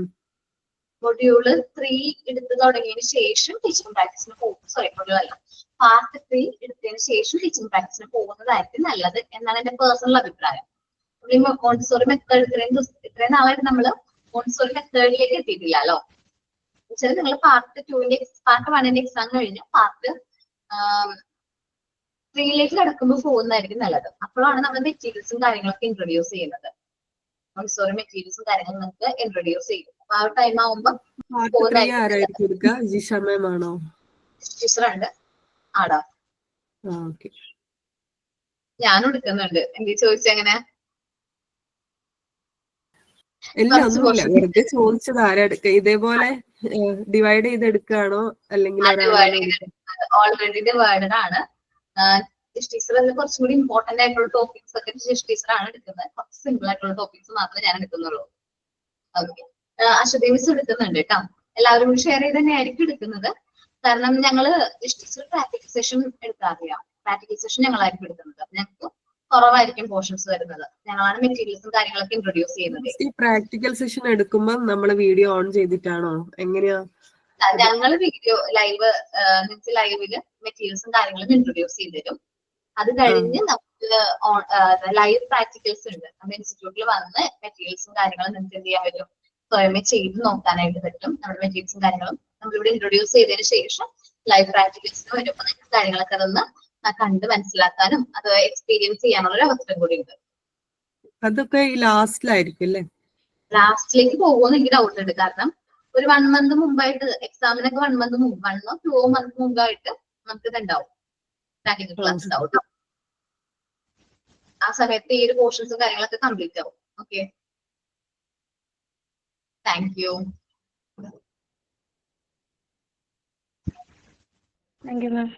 മൊഡ്യൂള് 3 എടുത്ത് തുടങ്ങിയതിന് ശേഷം ടീച്ചിങ് പ്രാക്ടീസിന് പോകും. പാർട്ട് 3 എടുത്തതിന് ശേഷം ടീച്ചിങ് പ്രാക്ടീസിന് പോകുന്നതായിരിക്കും നല്ലത് എന്നാണ് എന്റെ പേഴ്സണൽ അഭിപ്രായം. മോണ്ടിസോറി മെത്തേഡ് ഇത്രയും നാളായിട്ട് നമ്മള് മോണ്ടിസോറി മെത്തേഡിലേക്ക് എത്തിയിട്ടില്ലല്ലോ. വെച്ചാൽ നിങ്ങൾ പാർട്ട് 1ന്റെ എക്സാം കഴിഞ്ഞ് പാർട്ട് 3ലേക്ക് കിടക്കുമ്പോൾ പോകുന്നതായിരിക്കും നല്ലത്. അപ്പോഴാണ് നമ്മൾ മെറ്റീരിയൽസും കാര്യങ്ങളൊക്കെ ഇൻട്രൊഡ്യൂസ് ചെയ്യുന്നത്. മോണ്ടിസോറി മെറ്റീരിയൽസും കാര്യങ്ങളും നമുക്ക് ഇൻട്രൊഡ്യൂസ് ചെയ്യും. അപ്പൊ ആ ടൈം ആവുമ്പോൾ ടീച്ചറുണ്ട് ആടാ ഞാനും എടുക്കുന്നുണ്ട്. എന്ത് ചോദിച്ചെങ്ങനെ? എല്ലാം ഒന്നുമില്ല, വെറുതെ ചോദിച്ചത് ആരെടുക്ക ഇതേപോലെ ഡിവൈഡ് ചെയ്ത് എടുക്കുകയാണോ അല്ലെങ്കിൽ ഓൾറെഡി ഡിവൈഡഡ് ആണ്. ടീച്ചർ കുറച്ചും കൂടി ഇമ്പോർട്ടന്റ് ആയിട്ടുള്ള ടോപ്പിക്സ് ഒക്കെ ടീച്ചറാണ് എടുക്കുന്നത്. കുറച്ച് സിമ്പിൾ ആയിട്ടുള്ള ടോപ്പിക്സ് മാത്രമേ ഞാൻ എടുക്കുന്നുള്ളൂ. ഓക്കെ, അശ്വതി മിസ് എടുക്കുന്നുണ്ട് കേട്ടോ. എല്ലാവരും കൂടി ഷെയർ ചെയ്ത് തന്നെയായിരിക്കും എടുക്കുന്നത്. കാരണം ഞങ്ങള് ടീച്ചർ പ്രാക്ടിക്കൽ സെഷൻ എടുക്കാറില്ല. പ്രാക്ടിക്കൽ സെഷൻ ഞങ്ങളായിരിക്കും എടുക്കുന്നത്. ഞങ്ങൾക്ക് കുറവായിരിക്കും പോർഷൻസ് വരുന്നത്. ഞങ്ങളാണ് മെറ്റീരിയൽസും കാര്യങ്ങളൊക്കെ ഇൻട്രൊഡ്യൂസ് ചെയ്യുന്നത്. ഈ പ്രാക്ടിക്കൽ സെഷൻ എടുക്കുമ്പോൾ നമ്മൾ വീഡിയോ ഓൺ ചെയ്തിട്ടാണോ എങ്ങനെയാ? ഞങ്ങൾ വീഡിയോ ലൈവില് മെറ്റീരിയൽസും കാര്യങ്ങളും ഇൻട്രൊഡ്യൂസ് ചെയ്ത് തരും. അത് കഴിഞ്ഞ് നമുക്ക് ലൈവ് പ്രാക്ടിക്കൽസ് ഉണ്ട്. നമ്മുടെ ഇൻസ്റ്റിറ്റ്യൂട്ടിൽ വന്ന് മെറ്റീരിയൽസും കാര്യങ്ങളും നിങ്ങൾക്ക് എന്ത് ചെയ്യാൻ പറ്റും, സ്വയമേ ചെയ്ത് നോക്കാനായിട്ട് പറ്റും. നമ്മുടെ മെറ്റീരിയൽസും കാര്യങ്ങളും നമ്മളിവിടെ ഇൻട്രൊഡ്യൂസ് ചെയ്തതിന് ശേഷം ലൈവ് പ്രാക്ടിക്കൽസിന് വരുമ്പോൾ നിങ്ങൾക്ക് കാര്യങ്ങളൊക്കെ അതൊന്ന് കണ്ട് മനസ്സിലാക്കാനും അത് എക്സ്പീരിയൻസ് ചെയ്യാനുള്ള ഒരു അവസരം കൂടി ഉണ്ട്. അതൊക്കെ ഈ ലാസ്റ്റിലായിരിക്കും അല്ലേ? ലാസ്റ്റിലേക്ക് പോകുമെന്ന് എനിക്ക് ഡൗട്ട് ഉണ്ട്. കാരണം ഒരു 1 മന്ത് മുമ്പായിട്ട്, എക്സാമിനൊക്കെ 1 മന്ത് മുമ്പ്, 1 or 2 months മുമ്പായിട്ട് നമുക്ക് ഇതുണ്ടാവും, പ്രാക്ടിക്കൽ ക്ലാസ് ഉണ്ടാവും. ആ സമയത്ത് ഈ ഒരു പോർഷൻസും കാര്യങ്ങളൊക്കെ കംപ്ലീറ്റ് ആവും. Okay, thank you. Thank you ma'am.